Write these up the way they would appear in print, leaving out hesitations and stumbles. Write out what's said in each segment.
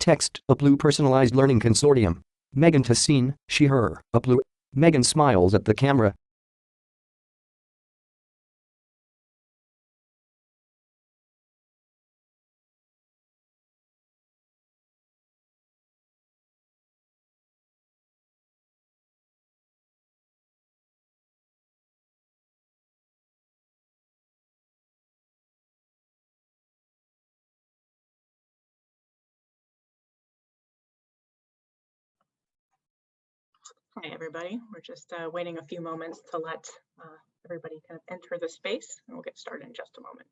Text, a Blue Personalized Learning Consortium. Megan Tassine, she, her, a Blue. Megan smiles at the camera. Hi, everybody. We're just waiting a few moments to let everybody kind of enter the space, and we'll get started in just a moment.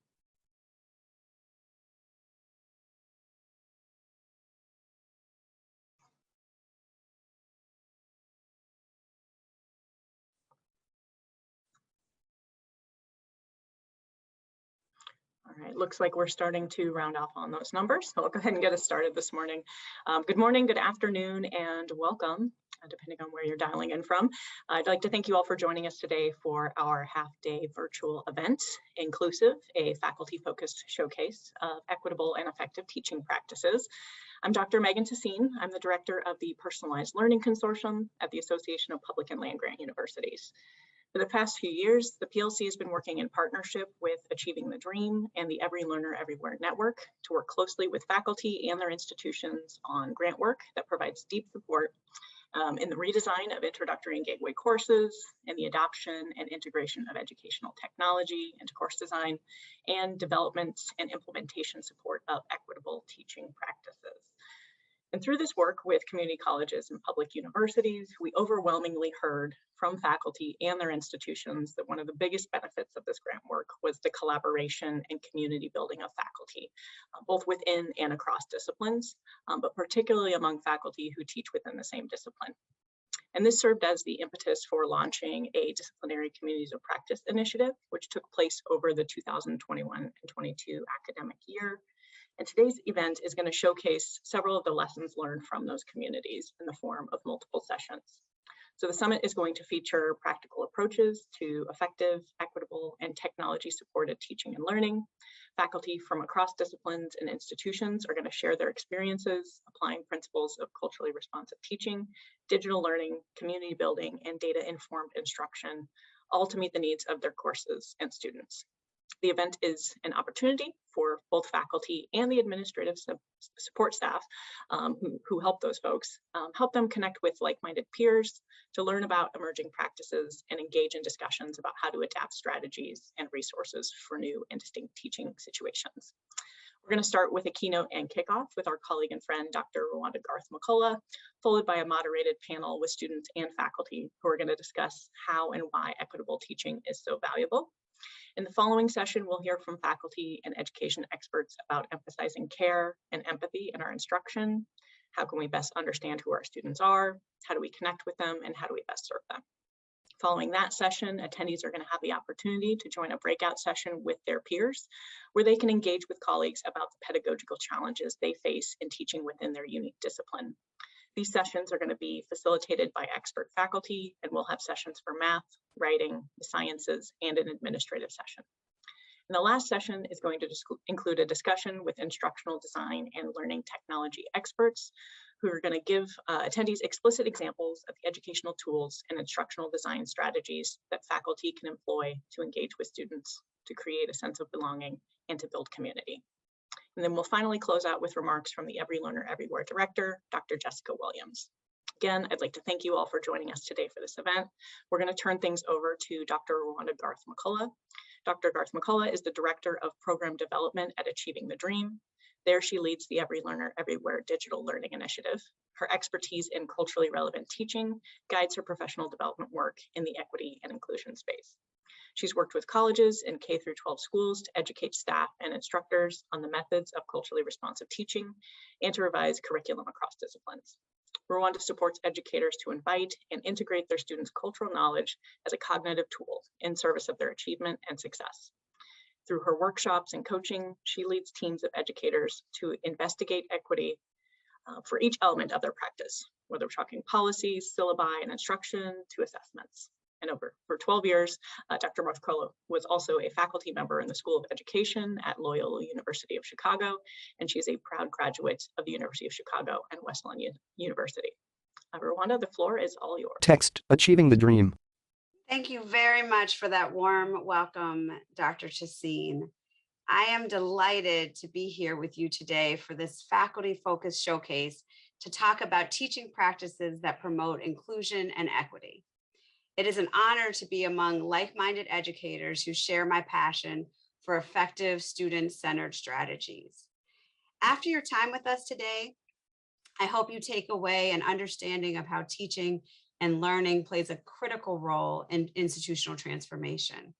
All right, looks like we're starting to round off on those numbers, so I'll go ahead and get us started this morning. Good morning, good afternoon, and welcome, depending on where you're dialing in from. I'd like to thank you all for joining us today for our half-day virtual event, Inclusive, a faculty-focused showcase of equitable and effective teaching practices. I'm Dr. Megan Tassine. I'm the director of the Personalized Learning Consortium at the Association of Public and Land-Grant Universities. For the past few years, the PLC has been working in partnership with Achieving the Dream and the Every Learner Everywhere Network to work closely with faculty and their institutions on grant work that provides deep support in the redesign of introductory and gateway courses, and the adoption and integration of educational technology into course design, and development and implementation support of equitable teaching practices. And through this work with community colleges and public universities, we overwhelmingly heard from faculty and their institutions that one of the biggest benefits of this grant work was the collaboration and community building of faculty, both within and across disciplines, but particularly among faculty who teach within the same discipline. And this served as the impetus for launching a disciplinary communities of practice initiative, which took place over the 2021 and 22 academic year. And today's event is going to showcase several of the lessons learned from those communities in the form of multiple sessions. So the summit is going to feature practical approaches to effective, equitable, and technology-supported teaching and learning. Faculty from across disciplines and institutions are going to share their experiences applying principles of culturally responsive teaching, digital learning, community building, and data-informed instruction, all to meet the needs of their courses and students. The event is an opportunity for both faculty and the administrative support staff who help those folks, help them connect with like-minded peers to learn about emerging practices and engage in discussions about how to adapt strategies and resources for new and distinct teaching situations. We're going to start with a keynote and kickoff with our colleague and friend, Dr. Rwanda Garth McCullough, followed by a moderated panel with students and faculty who are going to discuss how and why equitable teaching is so valuable. In the following session, we'll hear from faculty and education experts about emphasizing care and empathy in our instruction. How can we best understand who our students are? How do we connect with them? And how do we best serve them? Following that session, attendees are going to have the opportunity to join a breakout session with their peers, where they can engage with colleagues about the pedagogical challenges they face in teaching within their unique discipline. These sessions are going to be facilitated by expert faculty, and we'll have sessions for math, writing, the sciences, and an administrative session. And the last session is going to include a discussion with instructional design and learning technology experts who are going to give attendees explicit examples of the educational tools and instructional design strategies that faculty can employ to engage with students, to create a sense of belonging, and to build community. And then we'll finally close out with remarks from the Every Learner Everywhere director, Dr. Jessica Williams. Again, I'd like to thank you all for joining us today for this event. We're going to turn things over to Dr. Rwanda Garth McCullough. Dr. Garth McCullough is the Director of Program Development at Achieving the Dream. There she leads the Every Learner Everywhere digital learning initiative. Her expertise in culturally relevant teaching guides her professional development work in the equity and inclusion space. She's worked with colleges and K through 12 schools to educate staff and instructors on the methods of culturally responsive teaching and to revise curriculum across disciplines. Rwanda supports educators to invite and integrate their students' cultural knowledge as a cognitive tool in service of their achievement and success. Through her workshops and coaching, she leads teams of educators to investigate equity for each element of their practice, whether we're talking policies, syllabi, and instruction to assessments. And for 12 years, Dr. Marthkolo was also a faculty member in the School of Education at Loyola University of Chicago, and she is a proud graduate of the University of Chicago and Wesleyan University. Rwanda, the floor is all yours. Text, Achieving the Dream. Thank you very much for that warm welcome, Dr. Chasine. I am delighted to be here with you today for this faculty-focused showcase to talk about teaching practices that promote inclusion and equity. It is an honor to be among like-minded educators who share my passion for effective student-centered strategies. After your time with us today, I hope you take away an understanding of how teaching and learning plays a critical role in institutional transformation.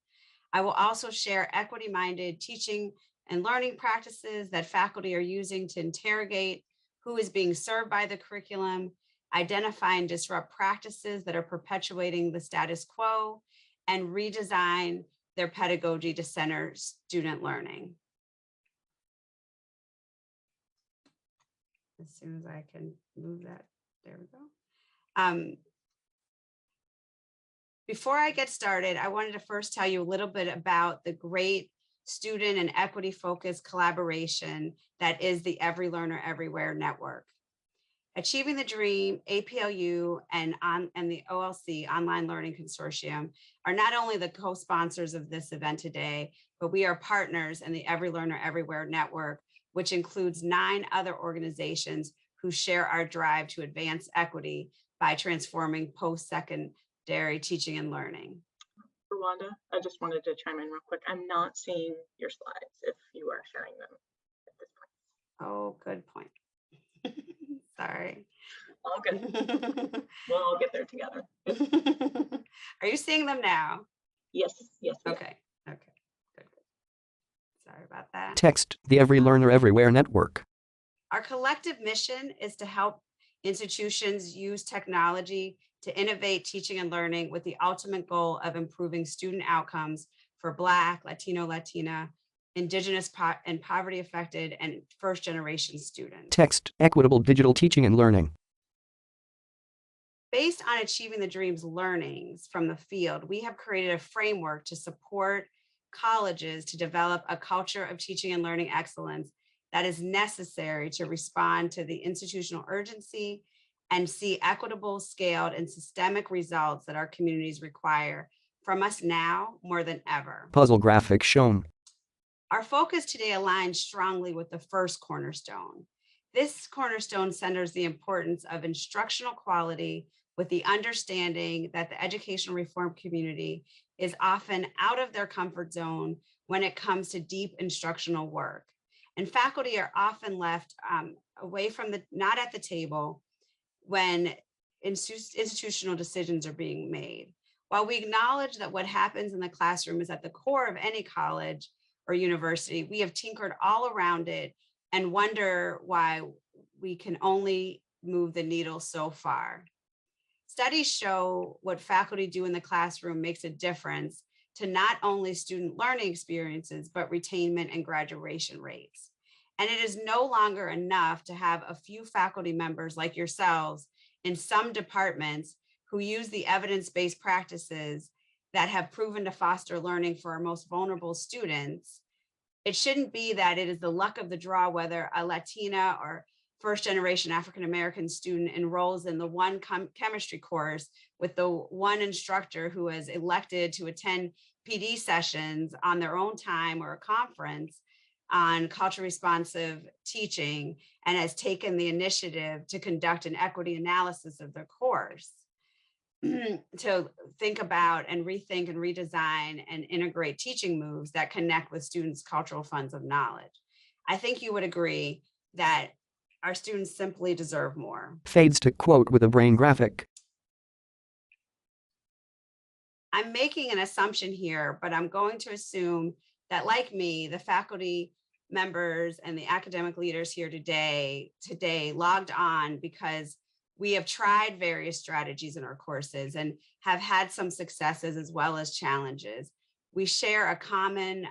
I will also share equity-minded teaching and learning practices that faculty are using to interrogate who is being served by the curriculum, identify and disrupt practices that are perpetuating the status quo, and redesign their pedagogy to center student learning. As soon as I can move that, there we go. Before I get started, I wanted to first tell you a little bit about the great student and equity-focused collaboration that is the Every Learner Everywhere network. Achieving the Dream, APLU, and the OLC, Online Learning Consortium, are not only the co-sponsors of this event today, but we are partners in the Every Learner Everywhere network, which includes 9 other organizations who share our drive to advance equity by transforming post-secondary teaching and learning. Rwanda, I just wanted to chime in real quick. I'm not seeing your slides if you are sharing them at this point. Oh, good point. Sorry. All good. We'll all get there together. Are you seeing them now? Yes, yes. Okay, okay, good. Sorry about that. Text, the Every Learner Everywhere network. Our collective mission is to help institutions use technology to innovate teaching and learning with the ultimate goal of improving student outcomes for Black, Latino, Latina, Indigenous and poverty affected and first generation students. Text, equitable digital teaching and learning. Based on Achieving the Dream's learnings from the field, we have created a framework to support colleges to develop a culture of teaching and learning excellence that is necessary to respond to the institutional urgency and see equitable, scaled, and systemic results that our communities require from us now more than ever. Puzzle graphic shown. Our focus today aligns strongly with the first cornerstone. This cornerstone centers the importance of instructional quality with the understanding that the educational reform community is often out of their comfort zone when it comes to deep instructional work. And faculty are often left away from not at the table when institutional decisions are being made. While we acknowledge that what happens in the classroom is at the core of any college or university, we have tinkered all around it and wonder why we can only move the needle so far. Studies show what faculty do in the classroom makes a difference to not only student learning experiences, but retainment and graduation rates. And it is no longer enough to have a few faculty members like yourselves in some departments who use the evidence-based practices that have proven to foster learning for our most vulnerable students. It shouldn't be that it is the luck of the draw whether a Latina or first generation African-American student enrolls in the one chemistry course with the one instructor who is elected to attend PD sessions on their own time or a conference on culture responsive teaching and has taken the initiative to conduct an equity analysis of their course. To think about and rethink and redesign and integrate teaching moves that connect with students' cultural funds of knowledge. I think you would agree that our students simply deserve more. Fades to quote with a brain graphic. I'm making an assumption here, but I'm going to assume that, like me, the faculty members and the academic leaders here today logged on because we have tried various strategies in our courses and have had some successes as well as challenges. We share a common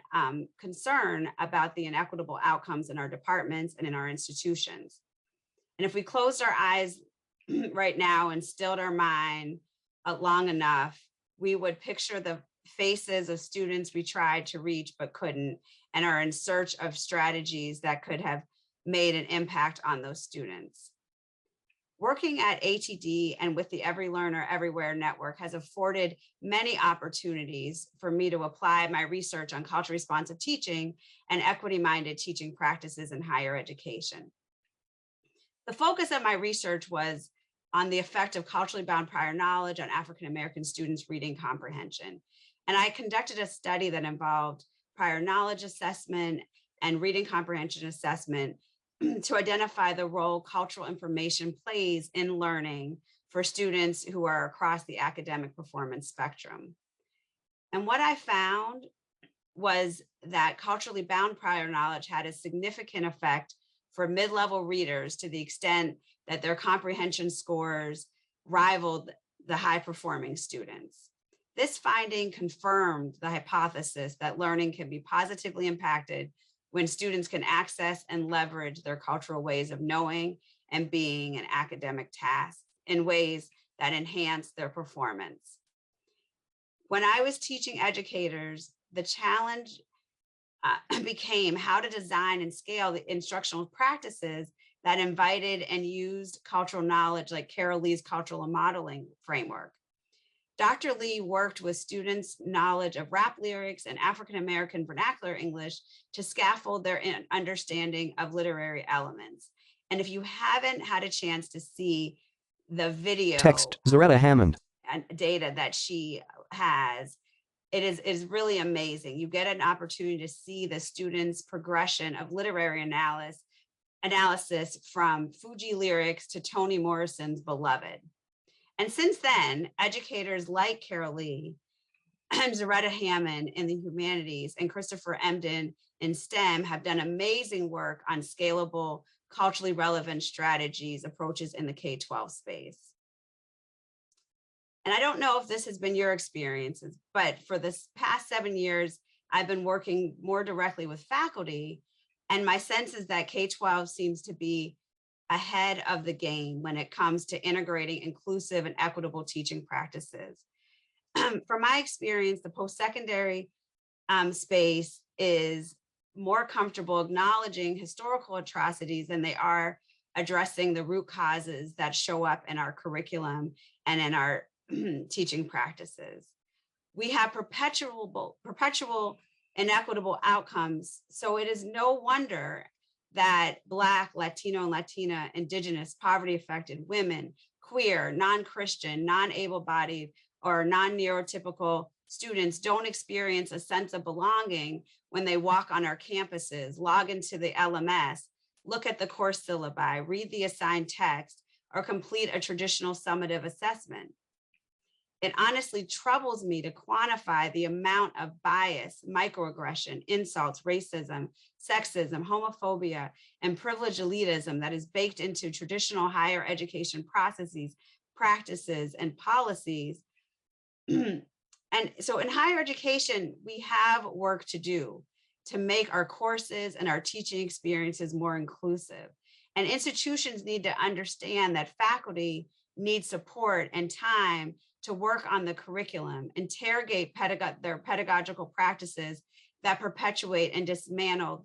concern about the inequitable outcomes in our departments and in our institutions. And if we closed our eyes right now and stilled our mind long enough, we would picture the faces of students we tried to reach but couldn't, and are in search of strategies that could have made an impact on those students. Working at ATD and with the Every Learner Everywhere network has afforded many opportunities for me to apply my research on culturally responsive teaching and equity-minded teaching practices in higher education. The focus of my research was on the effect of culturally bound prior knowledge on African American students' reading comprehension. And I conducted a study that involved prior knowledge assessment and reading comprehension assessment to identify the role cultural information plays in learning for students who are across the academic performance spectrum. And what I found was that culturally bound prior knowledge had a significant effect for mid-level readers to the extent that their comprehension scores rivaled the high-performing students. This finding confirmed the hypothesis that learning can be positively impacted when students can access and leverage their cultural ways of knowing and being in academic tasks in ways that enhance their performance. When I was teaching educators, the challenge became how to design and scale the instructional practices that invited and used cultural knowledge, like Carol Lee's cultural modeling framework. Dr. Lee worked with students' knowledge of rap lyrics and African-American vernacular English to scaffold their understanding of literary elements. And if you haven't had a chance to see the video Text Zaretta Hammond. and data that she has, it is really amazing. You get an opportunity to see the students' progression of literary analysis from Fuji lyrics to Toni Morrison's Beloved. And since then, educators like Carol Lee and Zaretta Hammond in the humanities and Christopher Emden in STEM have done amazing work on scalable, culturally relevant strategies, approaches in the K-12 space. And I don't know if this has been your experiences, but for this past 7 years, I've been working more directly with faculty, and my sense is that K-12 seems to be ahead of the game when it comes to integrating inclusive and equitable teaching practices. From my experience, the post-secondary space is more comfortable acknowledging historical atrocities than they are addressing the root causes that show up in our curriculum and in our teaching practices. We have perpetual inequitable outcomes. So it is no wonder that Black, Latino, and Latina, Indigenous, poverty-affected women, queer, non-Christian, non-able-bodied, or non-neurotypical students don't experience a sense of belonging when they walk on our campuses, log into the LMS, look at the course syllabi, read the assigned text, or complete a traditional summative assessment. It honestly troubles me to quantify the amount of bias, microaggression, insults, racism, sexism, homophobia, and privileged elitism that is baked into traditional higher education processes, practices, and policies. And so in higher education, we have work to do to make our courses and our teaching experiences more inclusive. And institutions need to understand that faculty need support and time to work on the curriculum, interrogate their pedagogical practices that perpetuate and dismantle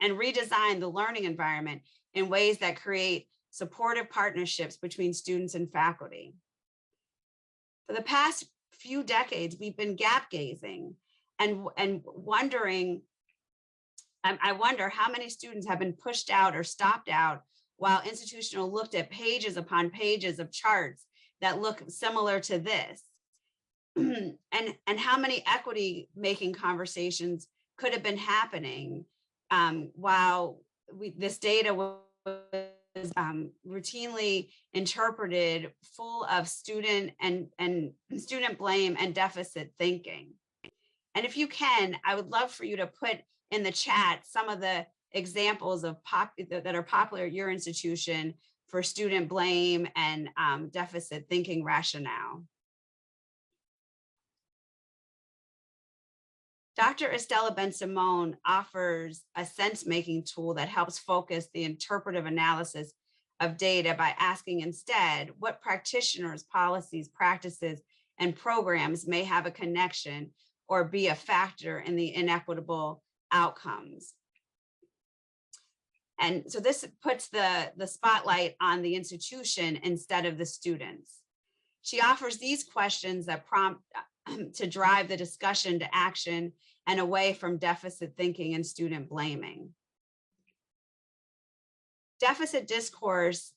and redesign the learning environment in ways that create supportive partnerships between students and faculty. For the past few decades, we've been gap gazing and wondering, I wonder how many students have been pushed out or stopped out while institutional looked at pages upon pages of charts that look similar to this. And how many equity making conversations could have been happening while this data was routinely interpreted full of student blame and deficit thinking. And if you can, I would love for you to put in the chat some of the examples of that are popular at your institution for student blame and deficit thinking rationale. Dr. Estella Ben-Simone offers a sense-making tool that helps focus the interpretive analysis of data by asking instead what practitioners, policies, practices, and programs may have a connection or be a factor in the inequitable outcomes. And so this puts the spotlight on the institution instead of the students. She offers these questions that prompt to drive the discussion to action and away from deficit thinking and student blaming. Deficit discourse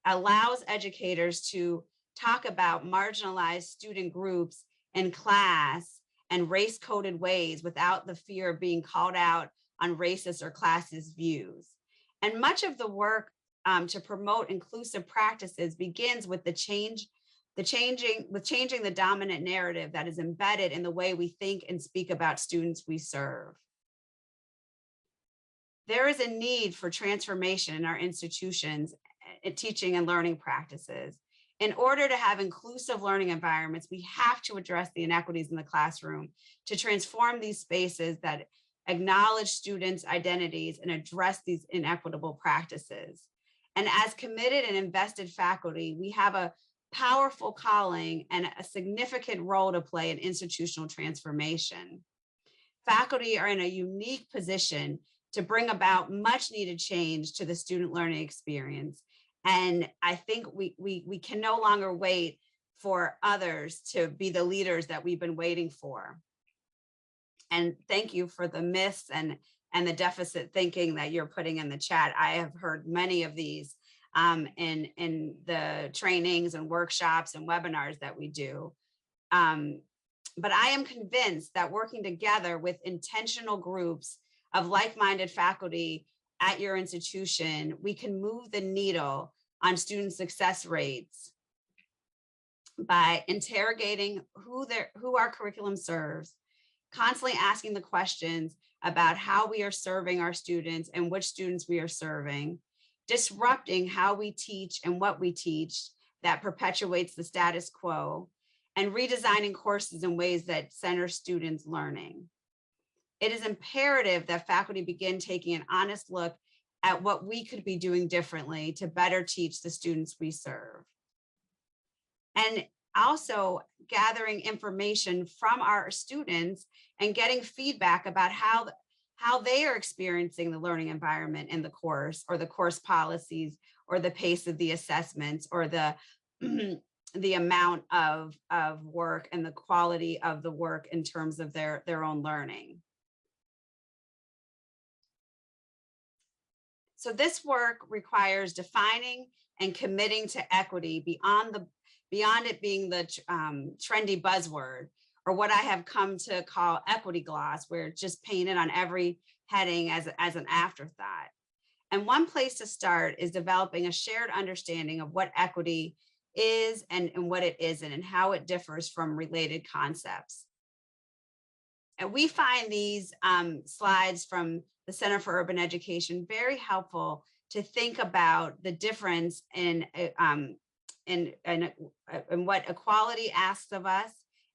allows educators to talk about marginalized student groups in class and race-coded ways without the fear of being called out on racist or classist views. And much of the work to promote inclusive practices begins with changing the dominant narrative that is embedded in the way we think and speak about students we serve. There is a need for transformation in our institutions, teaching and learning practices. In order to have inclusive learning environments, we have to address the inequities in the classroom to transform these spaces that acknowledge students' identities and address these inequitable practices. And as committed and invested faculty, we have a powerful calling and a significant role to play in institutional transformation. Faculty are in a unique position to bring about much needed change to the student learning experience. And I think we can no longer wait for others to be the leaders that we've been waiting for. And thank you for the myths and the deficit thinking that you're putting in the chat. I have heard many of these in the trainings and workshops and webinars that we do. But I am convinced that working together with intentional groups of like-minded faculty at your institution, we can move the needle on student success rates by interrogating who our curriculum serves, constantly asking the questions about how we are serving our students and which students we are serving, disrupting how we teach and what we teach that perpetuates the status quo, and redesigning courses in ways that center students' learning. It is imperative that faculty begin taking an honest look at what we could be doing differently to better teach the students we serve. And also gathering information from our students and getting feedback about how they are experiencing the learning environment in the course, or the course policies, or the pace of the assessments, or the amount of work and the quality of the work in terms of their own learning. So this work requires defining and committing to equity beyond it being the trendy buzzword, or what I have come to call equity gloss, where it's just painted on every heading as an afterthought. And one place to start is developing a shared understanding of what equity is and what it isn't, and how it differs from related concepts. And we find these slides from the Center for Urban Education very helpful to think about the difference in what equality asks of us,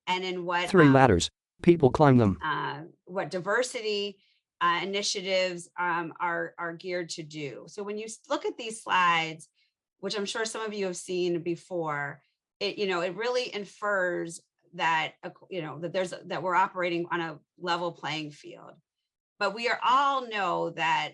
and in what 3 ladders. People climb them. What diversity initiatives are geared to do. So when you look at these slides, which I'm sure some of you have seen before, it really infers that that we're operating on a level playing field. But we all know that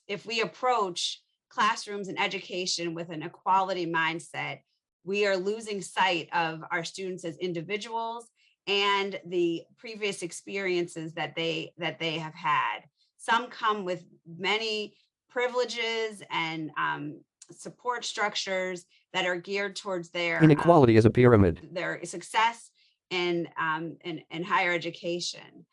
if we approach classrooms and education with an equality mindset, we are losing sight of our students as individuals and the previous experiences that they have had. Some come with many privileges and support structures that are geared towards their Inequality is a pyramid. Their success in higher education.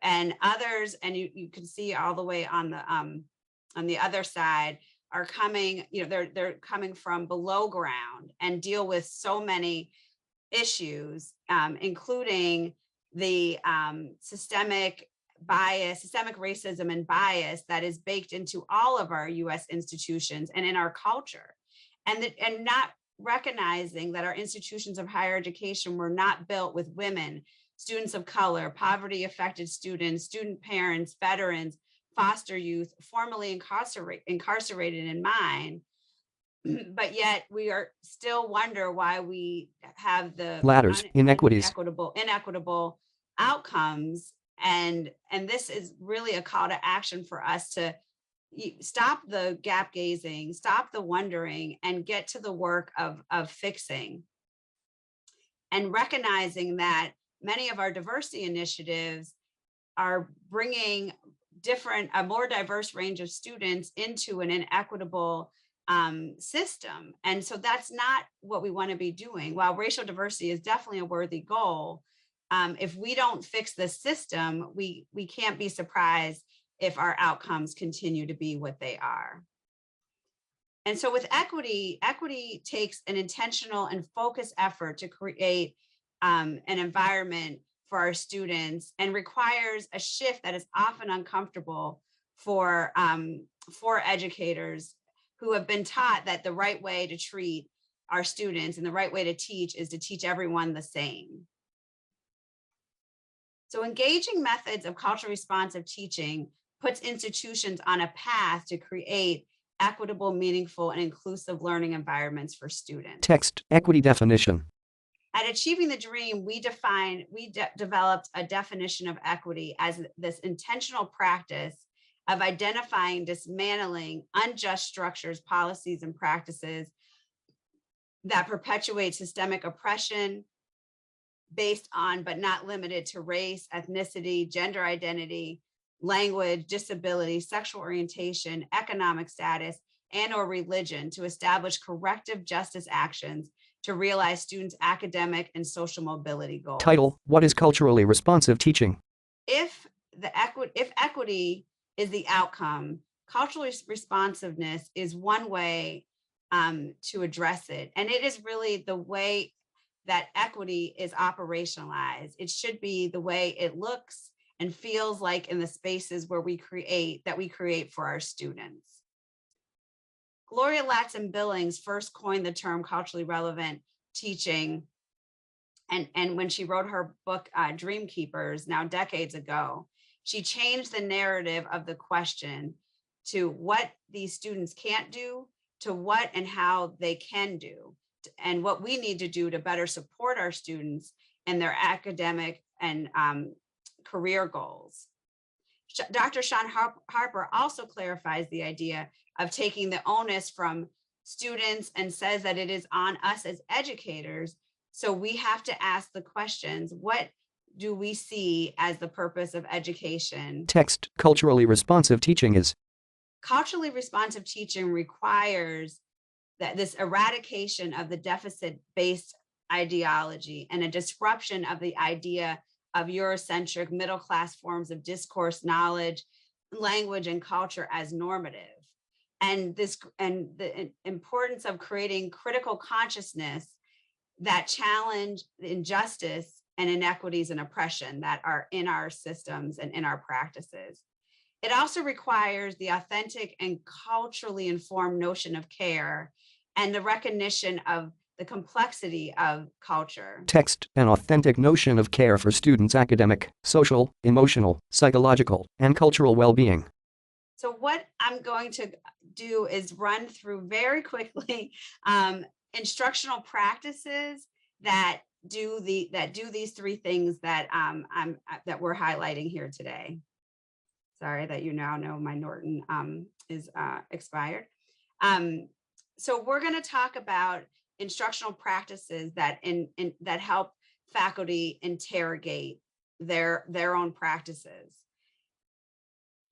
And others, and you can see all the way on the other side, are coming, they're coming from below ground and deal with so many issues, including the systemic racism and bias that is baked into all of our US institutions and in our culture, and not recognizing that our institutions of higher education were not built with women, students of color, poverty affected students, student parents, veterans, foster youth, formerly incarcerated in mind. but yet we are still wonder why we have the Ladders, inequities. inequitable outcomes. And this is really a call to action for us to stop the gap gazing, stop the wondering, and get to the work of fixing. And recognizing that many of our diversity initiatives are bringing a more diverse range of students into an inequitable system. And so that's not what we want to be doing. While racial diversity is definitely a worthy goal, if we don't fix the system, we can't be surprised if our outcomes continue to be what they are. And so with equity takes an intentional and focused effort to create an environment for our students, and requires a shift that is often uncomfortable for educators who have been taught that the right way to treat our students and the right way to teach is to teach everyone the same. So engaging methods of culturally responsive teaching puts institutions on a path to create equitable, meaningful, and inclusive learning environments for students. Text, equity definition. At Achieving the Dream, we developed a definition of equity as this intentional practice of identifying, dismantling unjust structures, policies, and practices that perpetuate systemic oppression based on, but not limited to, race, ethnicity, gender identity, language, disability, sexual orientation, economic status, and/or religion, to establish corrective justice actions to realize students' academic and social mobility goals. Title, what is culturally responsive teaching? If equity is the outcome, cultural responsiveness is one way to address it. And it is really the way that equity is operationalized. It should be the way it looks and feels like in the spaces where we create for our students. Gloria Ladson-Billings first coined the term culturally relevant teaching, and when she wrote her book, Dream Keepers, now decades ago, she changed the narrative of the question to what these students can't do, to what and how they can do, and what we need to do to better support our students and their academic and career goals. Dr. Sean Harper also clarifies the idea of taking the onus from students and says that it is on us as educators. So we have to ask the questions, what do we see as the purpose of education? Text, culturally responsive teaching is. Culturally responsive teaching requires that this eradication of the deficit-based ideology and a disruption of the idea of Eurocentric middle-class forms of discourse, knowledge, language, and culture as normative. And the importance of creating critical consciousness that challenge the injustice and inequities and oppression that are in our systems and in our practices. It also requires the authentic and culturally informed notion of care and the recognition of the complexity of culture. Text, an authentic notion of care for students' academic, social, emotional, psychological, and cultural well-being. So what I'm going to do is run through very quickly instructional practices that do these three things that that we're highlighting here today. Sorry that you now know my Norton is expired. So we're going to talk about instructional practices that that help faculty interrogate their own practices.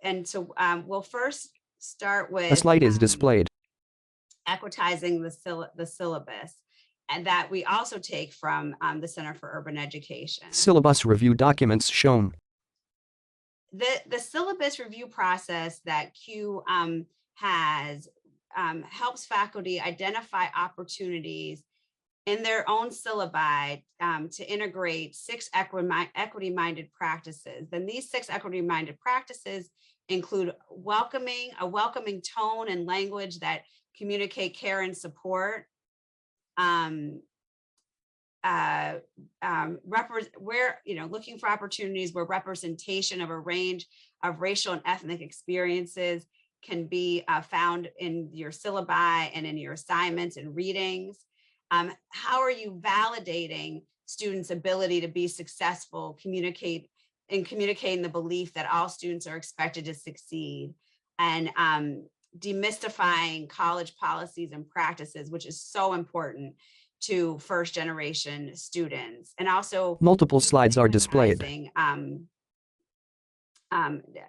And so we'll first start with A slide is displayed. equitizing the syllabus, and that we also take from the Center for Urban Education. Syllabus review documents shown. The syllabus review process that CUE has helps faculty identify opportunities in their own syllabi to integrate 6 equity-minded practices. Then these 6 equity-minded practices include a welcoming tone and language that communicate care and support, looking for opportunities where representation of a range of racial and ethnic experiences can be found in your syllabi and in your assignments and readings. How are you validating students' ability to be successful, communicating the belief that all students are expected to succeed, and demystifying college policies and practices, which is so important to first generation students. And also Multiple slides are displayed.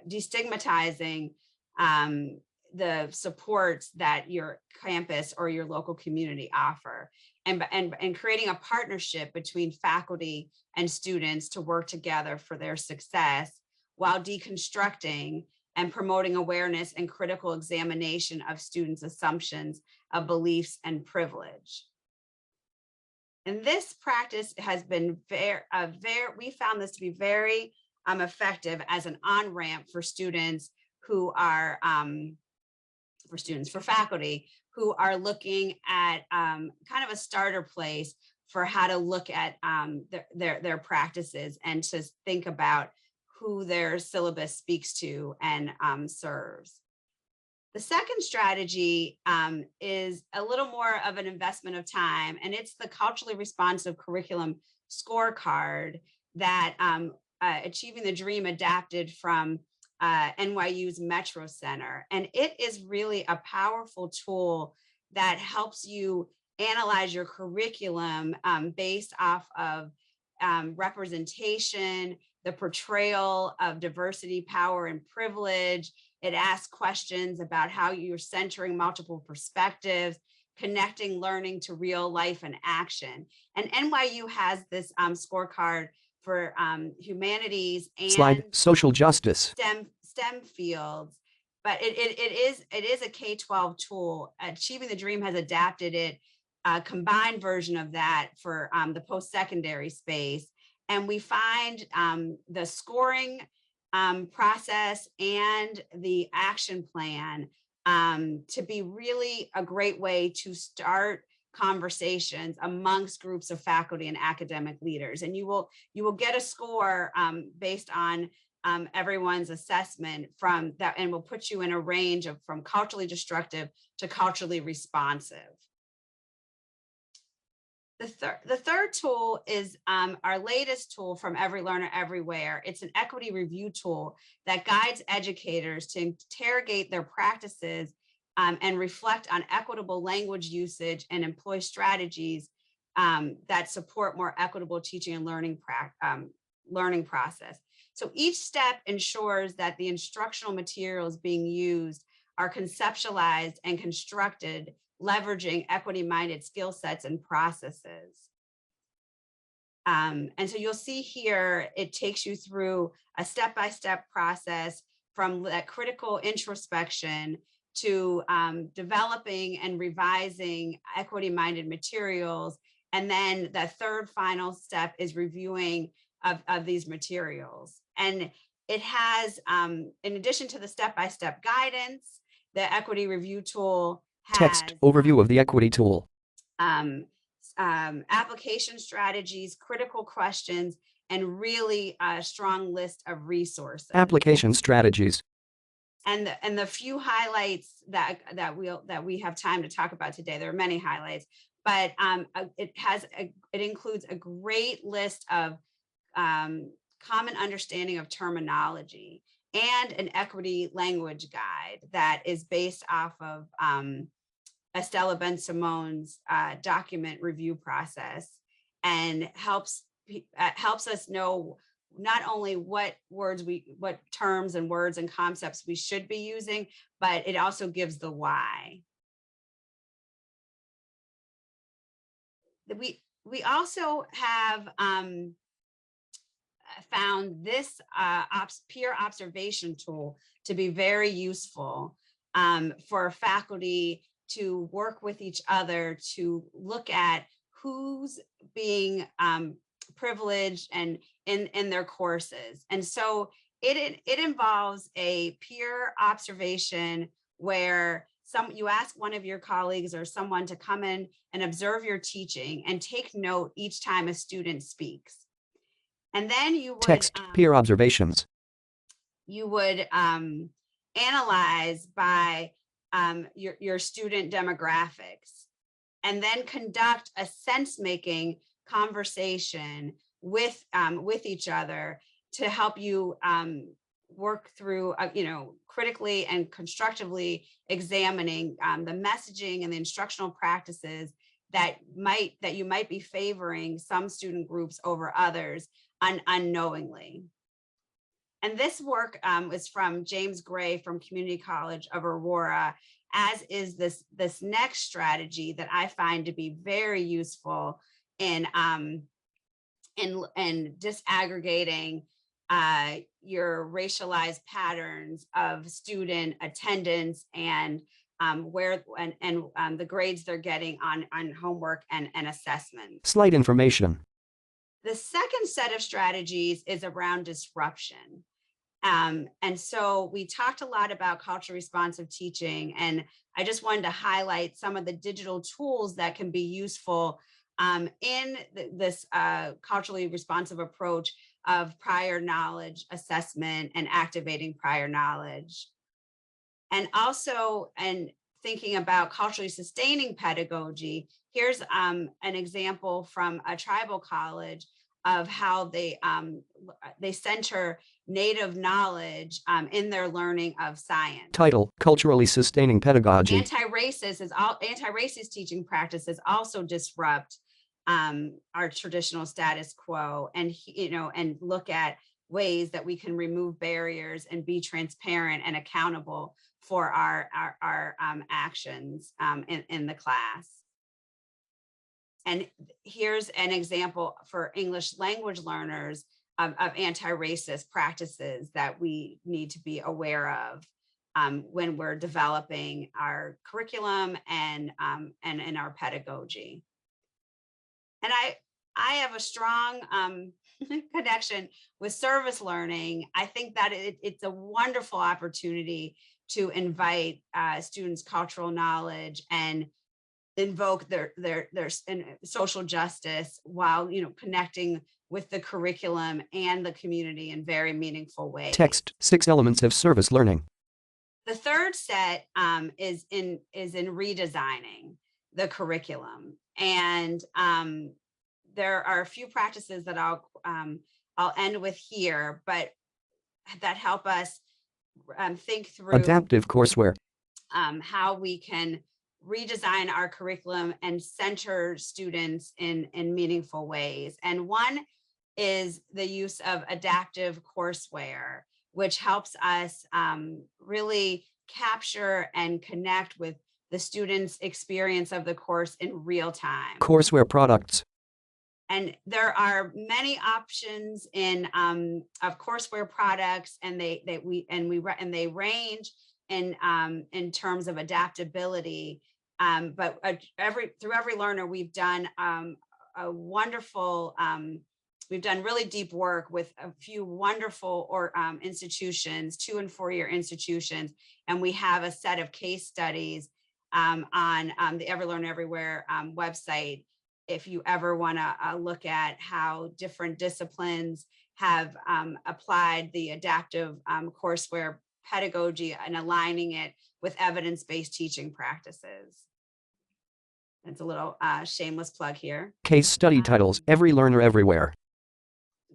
Destigmatizing the supports that your campus or your local community offer, and creating a partnership between faculty and students to work together for their success, while deconstructing and promoting awareness and critical examination of students' assumptions of beliefs and privilege. And this practice has been we found this to be very effective as an on-ramp for students who are, for faculty who are looking at kind of a starter place for how to look at their practices and to think about who their syllabus speaks to and serves. The second strategy is a little more of an investment of time, and it's the culturally responsive curriculum scorecard that Achieving the Dream adapted from NYU's Metro Center. And it is really a powerful tool that helps you analyze your curriculum based off of representation, the portrayal of diversity, power, and privilege. It asks questions about how you're centering multiple perspectives, connecting learning to real life and action. And NYU has this scorecard for humanities and social justice, STEM fields, but it is a K-12 tool. Achieving the Dream has adapted it, a combined version of that for the post-secondary space. And we find the scoring process and the action plan to be really a great way to start conversations amongst groups of faculty and academic leaders. And you will get a score based on everyone's assessment from that, and will put you in a range of from culturally destructive to culturally responsive. The third tool is our latest tool from Every Learner Everywhere. It's an equity review tool that guides educators to interrogate their practices and reflect on equitable language usage and employ strategies that support more equitable teaching and learning process. So each step ensures that the instructional materials being used are conceptualized and constructed leveraging equity-minded skill sets and processes. And so you'll see here, it takes you through a step-by-step process from that critical introspection to developing and revising equity-minded materials. And then the third final step is reviewing of these materials. And it has, in addition to the step-by-step guidance, the equity review tool has text overview of the equity tool, application strategies, critical questions, and really a strong list of resources. Application strategies. And the few highlights that we have time to talk about today, there are many highlights, but it includes a great list of common understanding of terminology and an equity language guide that is based off of Estella Ben-Simone's document review process, and helps us know not only what terms and words and concepts we should be using, but it also gives the why. We also have found this peer observation tool to be very useful for faculty to work with each other to look at who's being privileged and in their courses. And so it involves a peer observation where you ask one of your colleagues or someone to come in and observe your teaching and take note each time a student speaks. And then you would text peer observations. You would analyze by your student demographics, and then conduct a sense-making conversation with each other to help you work through, critically and constructively examining the messaging and the instructional practices that you might be favoring some student groups over others unknowingly. And this work is from James Gray from Community College of Aurora, as is this next strategy that I find to be very useful in disaggregating your racialized patterns of student attendance and the grades they're getting on homework and assessment. Slight information. The second set of strategies is around disruption. And so we talked a lot about culturally responsive teaching, and I just wanted to highlight some of the digital tools that can be useful in this culturally responsive approach of prior knowledge assessment and activating prior knowledge. And also, and thinking about culturally sustaining pedagogy, here's an example from a tribal college of how they center Native knowledge in their learning of science. Title: Culturally Sustaining Pedagogy. Anti-racist teaching practices also disrupt our traditional status quo, and and look at ways that we can remove barriers and be transparent and accountable for our actions in the class. And here's an example for English language learners of anti-racist practices that we need to be aware of when we're developing our curriculum and in our pedagogy. And I have a strong connection with service learning. I think that it's a wonderful opportunity to invite students' cultural knowledge and invoke their social justice while connecting with the curriculum and the community in very meaningful ways. Text: 6 elements of service learning. The third set is in redesigning the curriculum, and there are a few practices that I'll end with here, but that help us think through adaptive courseware, how we can redesign our curriculum and center students in meaningful ways. And one is the use of adaptive courseware, which helps us really capture and connect with the students' experience of the course in real time. courseware products. And there are many options of courseware products, and they range in terms of adaptability. But through every learner, we've done a wonderful. We've done really deep work with a few wonderful institutions, 2- and 4-year institutions, and we have a set of case studies on the Every Learner Everywhere website. If you ever want to look at how different disciplines have applied the adaptive courseware pedagogy and aligning it with evidence-based teaching practices. It's a little shameless plug here. Case study titles: Every Learner Everywhere.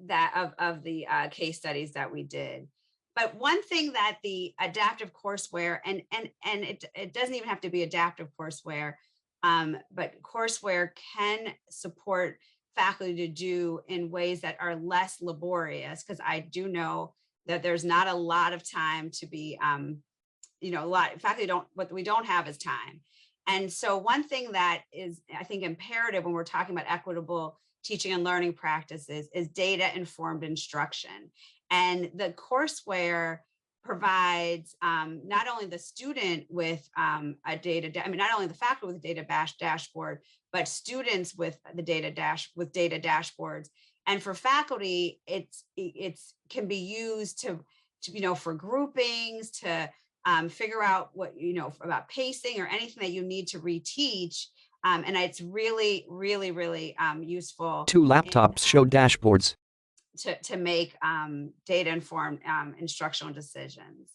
That of the case studies that we did. But one thing that the adaptive courseware, and it doesn't even have to be adaptive courseware, but courseware can support faculty to do in ways that are less laborious, because I do know that there's not a lot of time to be, what we don't have is time. And so one thing that is, I think, imperative when we're talking about equitable teaching and learning practices is data-informed instruction. And the courseware provides not only the student with not only the faculty with a data dashboard, but students with the data dashboards. And for faculty, it's can be used to for groupings, to figure out what about pacing or anything that you need to reteach. And it's really, really, really useful. 2 laptops show dashboards. To make data-informed instructional decisions.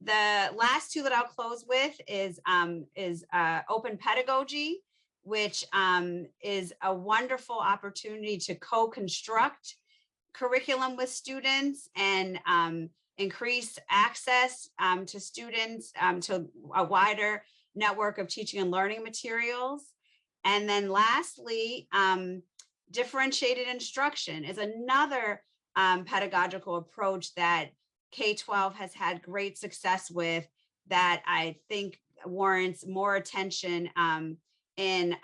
The last two that I'll close with is open pedagogy, which is a wonderful opportunity to co-construct curriculum with students and increase access to students to a wider network of teaching and learning materials. And then lastly, differentiated instruction is another pedagogical approach that K-12 has had great success with, that I think warrants more attention in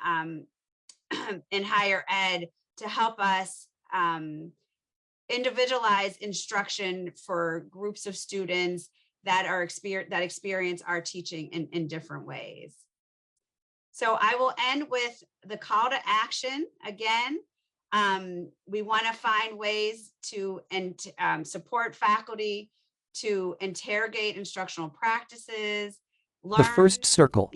higher ed to help us individualize instruction for groups of students that experience our teaching in different ways. So I will end with the call to action again. We want to find ways to support faculty to interrogate instructional practices, learn, The first circle.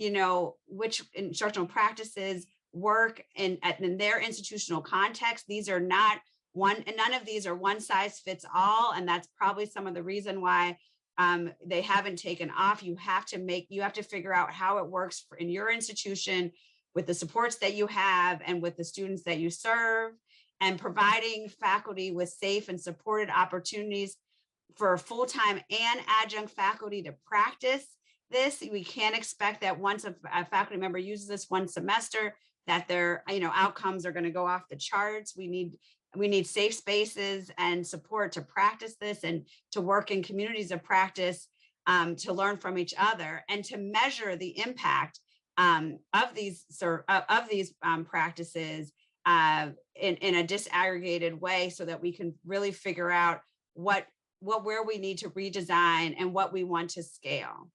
which instructional practices work in their institutional context. These are not none of these are one size fits all, and that's probably some of the reason why they haven't taken off. You have to figure out how it works in your institution with the supports that you have and with the students that you serve, and providing faculty with safe and supported opportunities for full-time and adjunct faculty to practice this. We can't expect that once a faculty member uses this one semester that their outcomes are going to go off the charts. We need safe spaces and support to practice this and to work in communities of practice, to learn from each other and to measure the impact of these practices in a disaggregated way, so that we can really figure out where we need to redesign and what we want to scale.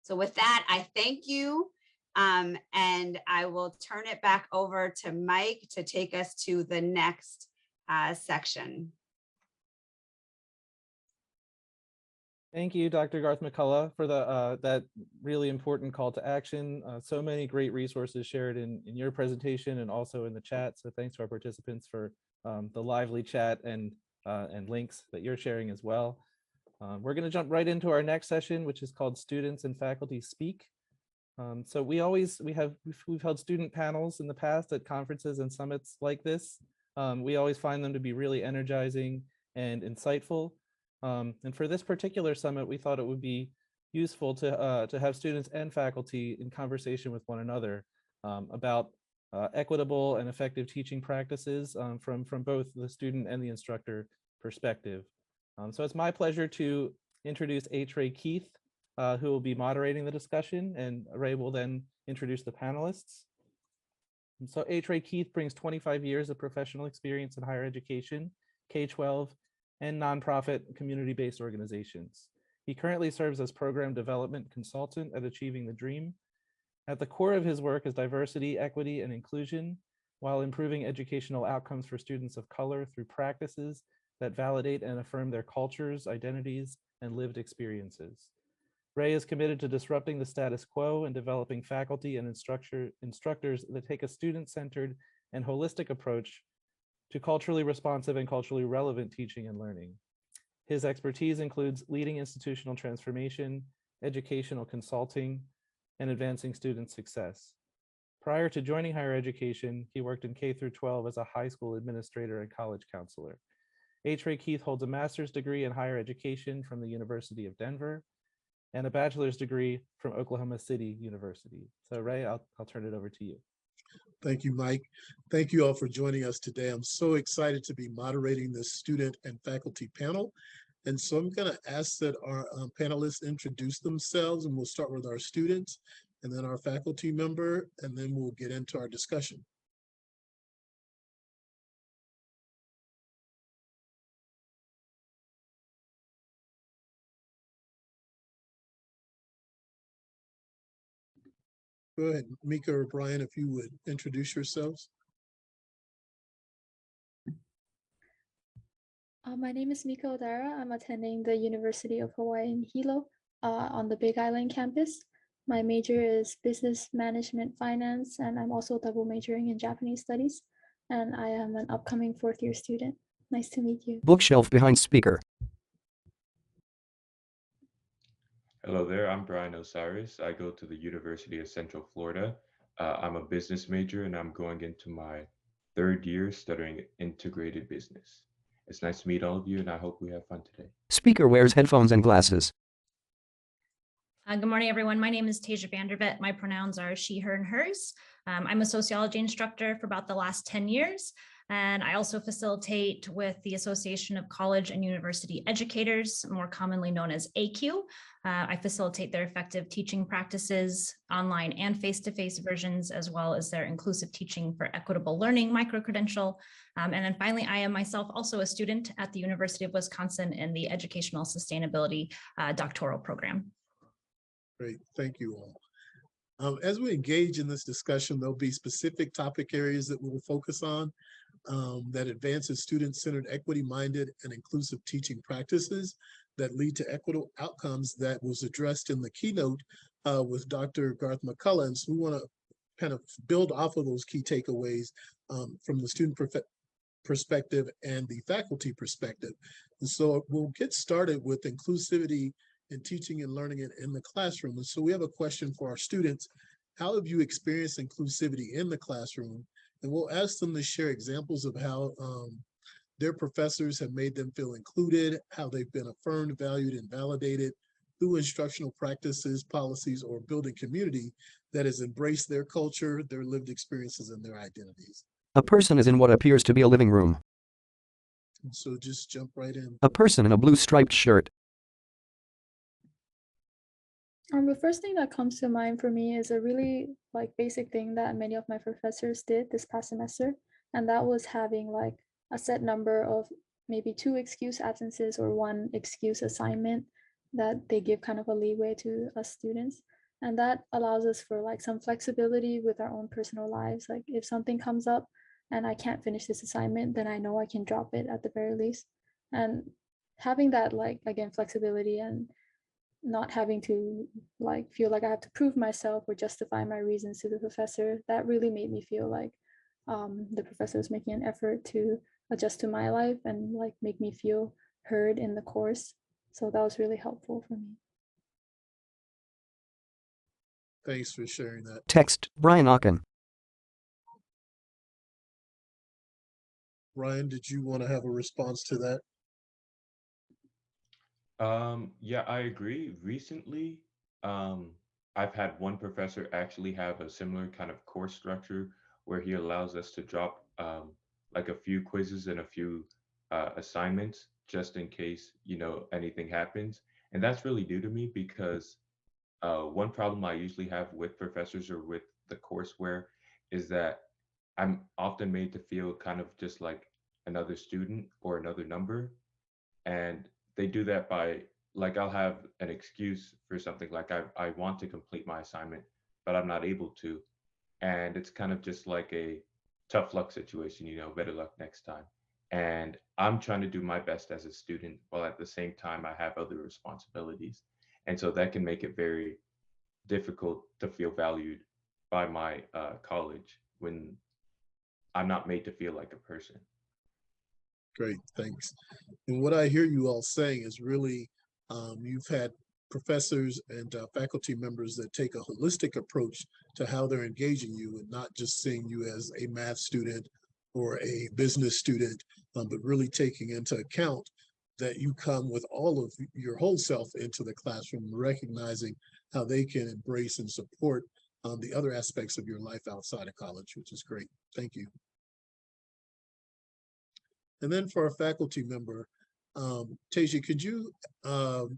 So with that, I thank you. And I will turn it back over to Mike to take us to the next section. Thank you, Dr. Garth McCullough, for that really important call to action. So many great resources shared in your presentation and also in the chat. So thanks to our participants for the lively chat and links that you're sharing as well. We're going to jump right into our next session, which is called Students and Faculty Speak. So we've held student panels in the past at conferences and summits like this. We always find them to be really energizing and insightful. And for this particular summit, we thought it would be useful to have students and faculty in conversation with one another about equitable and effective teaching practices from both the student and the instructor perspective. So it's my pleasure to introduce H. Ray Keith, who will be moderating the discussion, and Ray will then introduce the panelists. And so H. Ray Keith brings 25 years of professional experience in higher education, K-12, and nonprofit community-based organizations. He currently serves as program development consultant at Achieving the Dream. At the core of his work is diversity, equity, and inclusion, while improving educational outcomes for students of color through practices that validate and affirm their cultures, identities, and lived experiences. Ray is committed to disrupting the status quo and developing faculty and instructors that take a student-centered and holistic approach to culturally responsive and culturally relevant teaching and learning. His expertise includes leading institutional transformation, educational consulting, and advancing student success. Prior to joining higher education, he worked in K-12 as a high school administrator and college counselor. H. Ray Keith holds a master's degree in higher education from the University of Denver and a bachelor's degree from Oklahoma City University. So Ray, I'll turn it over to you. Thank you, Mike. Thank you all for joining us today. I'm so excited to be moderating this student and faculty panel. And so I'm going to ask that our panelists introduce themselves, and we'll start with our students and then our faculty member, and then we'll get into our discussion. Go ahead, Mika or Brian, if you would introduce yourselves. My name is Mika Odara. I'm attending the University of Hawaii in Hilo on the Big Island campus. My major is business management finance, and I'm also double majoring in Japanese studies. And I am an upcoming fourth-year student. Nice to meet you. Bookshelf behind speaker. Hello there, I'm Brian Osiris. I go to the University of Central Florida. I'm a business major and I'm going into my third year studying integrated business. It's nice to meet all of you and I hope we have fun today. Speaker wears headphones and glasses. Good morning, everyone. My name is Tasia Vandervet. My pronouns are she, her, and hers. I'm a sociology instructor for about the last 10 years. And I also facilitate with the Association of College and University Educators, more commonly known as AQ. I facilitate their effective teaching practices, online and face-to-face versions, as well as their inclusive teaching for equitable learning micro-credential. And then finally, I am myself also a student at the University of Wisconsin in the Educational Sustainability doctoral program. Great, thank you all. As we engage in this discussion, there'll be specific topic areas that we'll focus on that advances student-centered, equity-minded, and inclusive teaching practices that lead to equitable outcomes that was addressed in the keynote with Dr. Garth McCullough. And so we want to kind of build off of those key takeaways from the student perspective and the faculty perspective. And so we'll get started with inclusivity and teaching and learning it in the classroom. And so we have a question for our students. How have you experienced inclusivity in the classroom? And we'll ask them to share examples of how their professors have made them feel included, how they've been affirmed, valued, and validated through instructional practices, policies, or building community that has embraced their culture, their lived experiences, and their identities. A person is in what appears to be a living room. And so just jump right in. A person in a blue striped shirt. The first thing that comes to mind for me is a really basic thing that many of my professors did this past semester, and that was having a set number of maybe 2 excuse absences or 1 excuse assignment that they give kind of a leeway to us students. And that allows us for some flexibility with our own personal lives. Like if something comes up and I can't finish this assignment, then I know I can drop it at the very least. And having that again, flexibility and not having to feel like I have to prove myself or justify my reasons to the professor, that really made me feel like the professor was making an effort to adjust to my life and make me feel heard in the course. So that was really helpful for me. Thanks for sharing that. Text, Brian Ocken. Ryan, did you want to have a response to that? Yeah, I agree. Recently, I've had one professor actually have a similar kind of course structure where he allows us to drop like a few quizzes and a few assignments just in case, anything happens. And that's really new to me because one problem I usually have with professors or with the courseware is that I'm often made to feel kind of just like another student or another number. And they do that by I'll have an excuse for something like I want to complete my assignment, but I'm not able to. And it's kind of just like a tough luck situation, better luck next time. And I'm trying to do my best as a student while at the same time I have other responsibilities. And so that can make it very difficult to feel valued by my college when I'm not made to feel like a person. Great, thanks. And what I hear you all saying is really, you've had professors and faculty members that take a holistic approach to how they're engaging you and not just seeing you as a math student or a business student, but really taking into account that you come with all of your whole self into the classroom, recognizing how they can embrace and support the other aspects of your life outside of college, which is great. Thank you. And then for a faculty member, Tasia, could you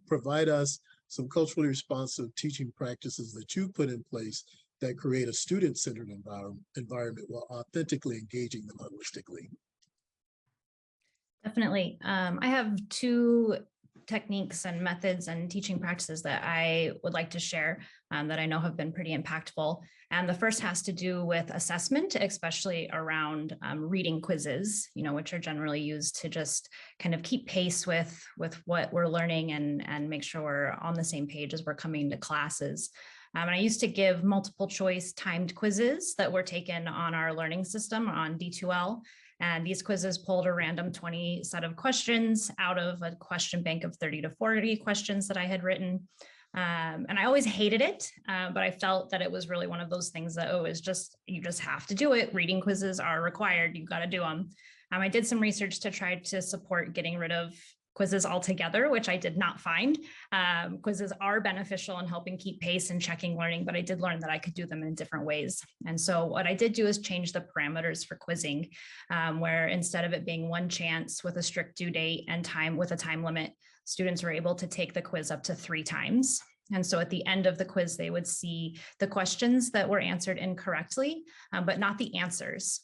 provide us some culturally responsive teaching practices that you put in place that create a student-centered environment while authentically engaging them holistically? Definitely. I have 2 techniques and methods and teaching practices that I would like to share that I know have been pretty impactful. And the first has to do with assessment, especially around reading quizzes, which are generally used to just kind of keep pace with what we're learning and make sure we're on the same page as we're coming to classes. And I used to give multiple choice timed quizzes that were taken on our learning system on D2L. And these quizzes pulled a random 20 set of questions out of a question bank of 30 to 40 questions that I had written. And I always hated it, but I felt that it was really one of those things that, oh, it's just, you just have to do it. Reading quizzes are required. You've got to do them. I did some research to try to support getting rid of quizzes altogether, which I did not find. Quizzes are beneficial in helping keep pace and checking learning, but I did learn that I could do them in different ways. And so what I did do is change the parameters for quizzing, where instead of it being one chance with a strict due date and time with a time limit, students were able to take the quiz up to 3 times. And so at the end of the quiz, they would see the questions that were answered incorrectly, but not the answers.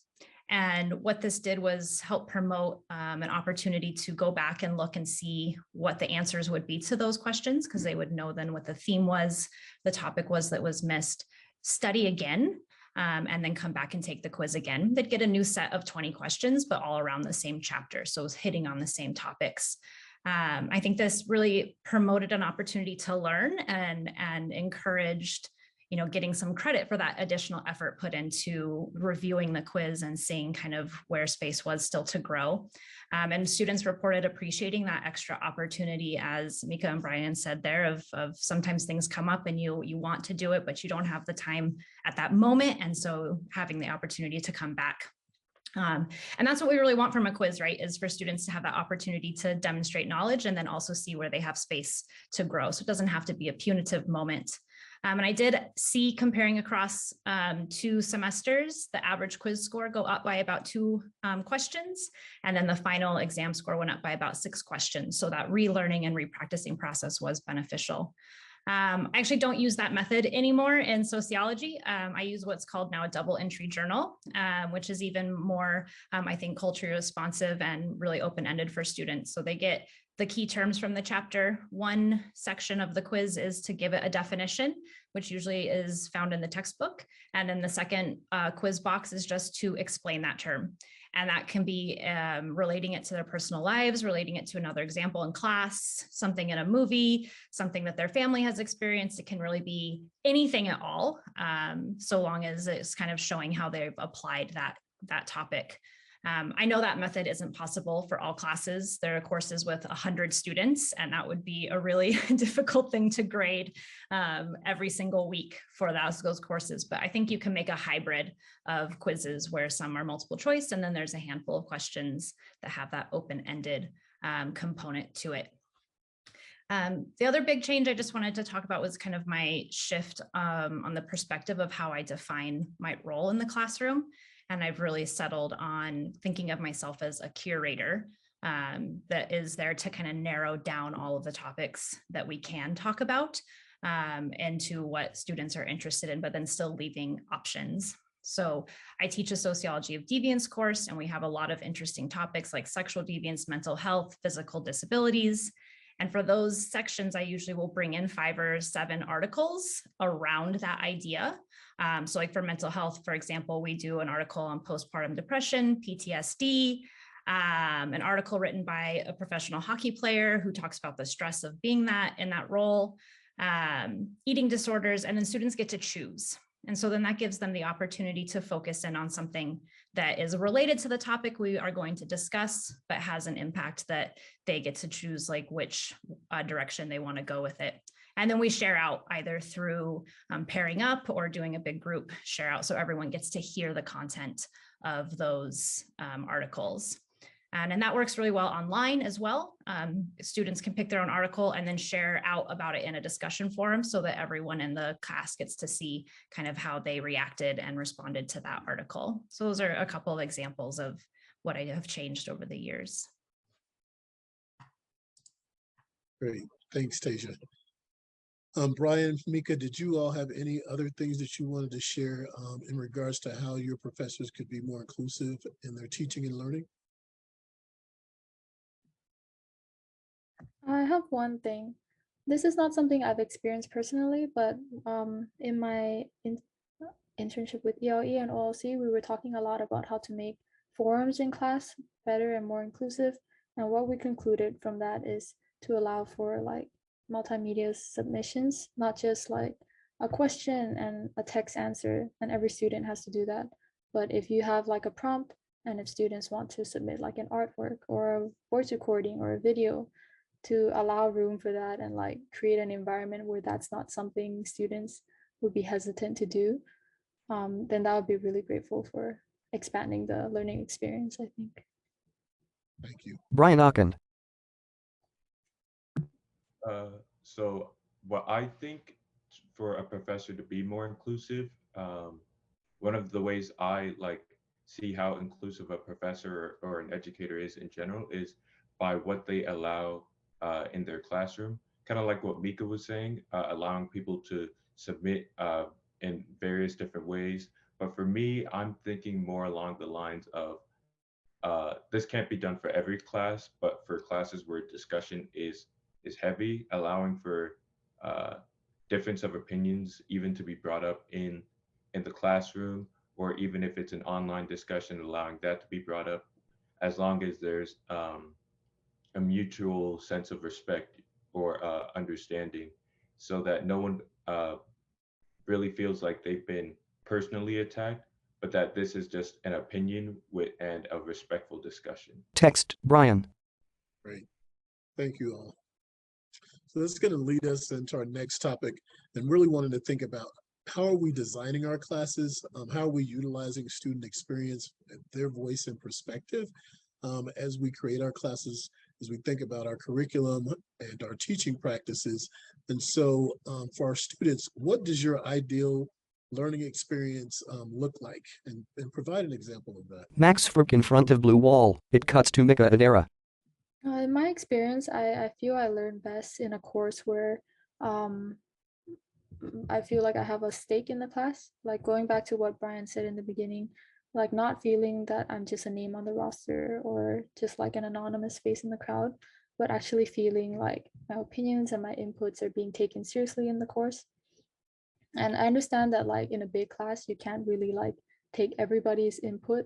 And what this did was help promote an opportunity to go back and look and see what the answers would be to those questions, because they would know then what the theme was, the topic was that was missed, study again, and then come back and take the quiz again. They'd get a new set of 20 questions, but all around the same chapter. So it was hitting on the same topics. I think this really promoted an opportunity to learn and encouraged, getting some credit for that additional effort put into reviewing the quiz and seeing kind of where space was still to grow. And students reported appreciating that extra opportunity, as Mika and Brian said there, of sometimes things come up and you want to do it, but you don't have the time at that moment. And so having the opportunity to come back. And that's what we really want from a quiz, right? Is for students to have that opportunity to demonstrate knowledge and then also see where they have space to grow. So it doesn't have to be a punitive moment. And I did see, comparing across 2 semesters, the average quiz score go up by about 2 questions. And then the final exam score went up by about 6 questions. So that relearning and repracticing process was beneficial. I actually don't use that method anymore in sociology. I use what's called now a double entry journal, which is even more, I think, culturally responsive and really open-ended for students. So they get the key terms from the chapter. One section of the quiz is to give it a definition, which usually is found in the textbook. And then the second quiz box is just to explain that term. And that can be relating it to their personal lives, relating it to another example in class, something in a movie, something that their family has experienced. It can really be anything at all, so long as it's kind of showing how they've applied that topic. I know that method isn't possible for all classes. There are courses with 100 students, and that would be a really difficult thing to grade every single week for those courses. But I think you can make a hybrid of quizzes where some are multiple choice, and then there's a handful of questions that have that open-ended component to it. The other big change I just wanted to talk about was kind of my shift on the perspective of how I define my role in the classroom. And I've really settled on thinking of myself as a curator that is there to kind of narrow down all of the topics that we can talk about into what students are interested in, but then still leaving options. So I teach a sociology of deviance course, and we have a lot of interesting topics like sexual deviance, mental health, physical disabilities. And for those sections, I usually will bring in 5 or 7 articles around that idea. So like for mental health, for example, we do an article on postpartum depression, PTSD, an article written by a professional hockey player who talks about the stress of being in that role, eating disorders, and then students get to choose. And so then that gives them the opportunity to focus in on something that is related to the topic we are going to discuss, but has an impact that they get to choose like which direction they want to go with it. And then we share out either through pairing up or doing a big group share out, so everyone gets to hear the content of those articles. And that works really well online as well. Students can pick their own article and then share out about it in a discussion forum so that everyone in the class gets to see kind of how they reacted and responded to that article. So those are a couple of examples of what I have changed over the years. Great, thanks, Tasia. Brian, Mika, did you all have any other things that you wanted to share in regards to how your professors could be more inclusive in their teaching and learning? I have one thing. This is not something I've experienced personally, but in my internship with ELE and OLC, we were talking a lot about how to make forums in class better and more inclusive. And what we concluded from that is to allow for like multimedia submissions, not just like a question and a text answer, and every student has to do that. But if you have like a prompt, and if students want to submit like an artwork or a voice recording or a video, to allow room for that and like create an environment where that's not something students would be hesitant to do, then that would be really grateful for expanding the learning experience, I think. Thank you. Brian Ocken. So what I think for a professor to be more inclusive, one of the ways I like see how inclusive a professor or an educator is in general is by what they allow in their classroom. Kind of like what Mika was saying, allowing people to submit in various different ways. But for me, I'm thinking more along the lines of this can't be done for every class, but for classes where discussion is heavy, allowing for uh, difference of opinions even to be brought up in the classroom, or even if it's an online discussion, allowing that to be brought up, as long as there's a mutual sense of respect or understanding, so that no one really feels like they've been personally attacked, but that this is just an opinion with and a respectful discussion. Text Brian. Great. Thank you all. So this is going to lead us into our next topic, and really wanting to think about how are we designing our classes? How are we utilizing student experience, their voice and perspective as we create our classes, as we think about our curriculum and our teaching practices. And so for our students, what does your ideal learning experience look like? And provide an example of that. Max Ferk in front of blue wall. It cuts to Mika Adera. In my experience, I feel I learn best in a course where I feel like I have a stake in the class. Like going back to what Brian said in the beginning, like not feeling that I'm just a name on the roster or just like an anonymous face in the crowd, but actually feeling like my opinions and my inputs are being taken seriously in the course. And I understand that like in a big class, you can't really like take everybody's input,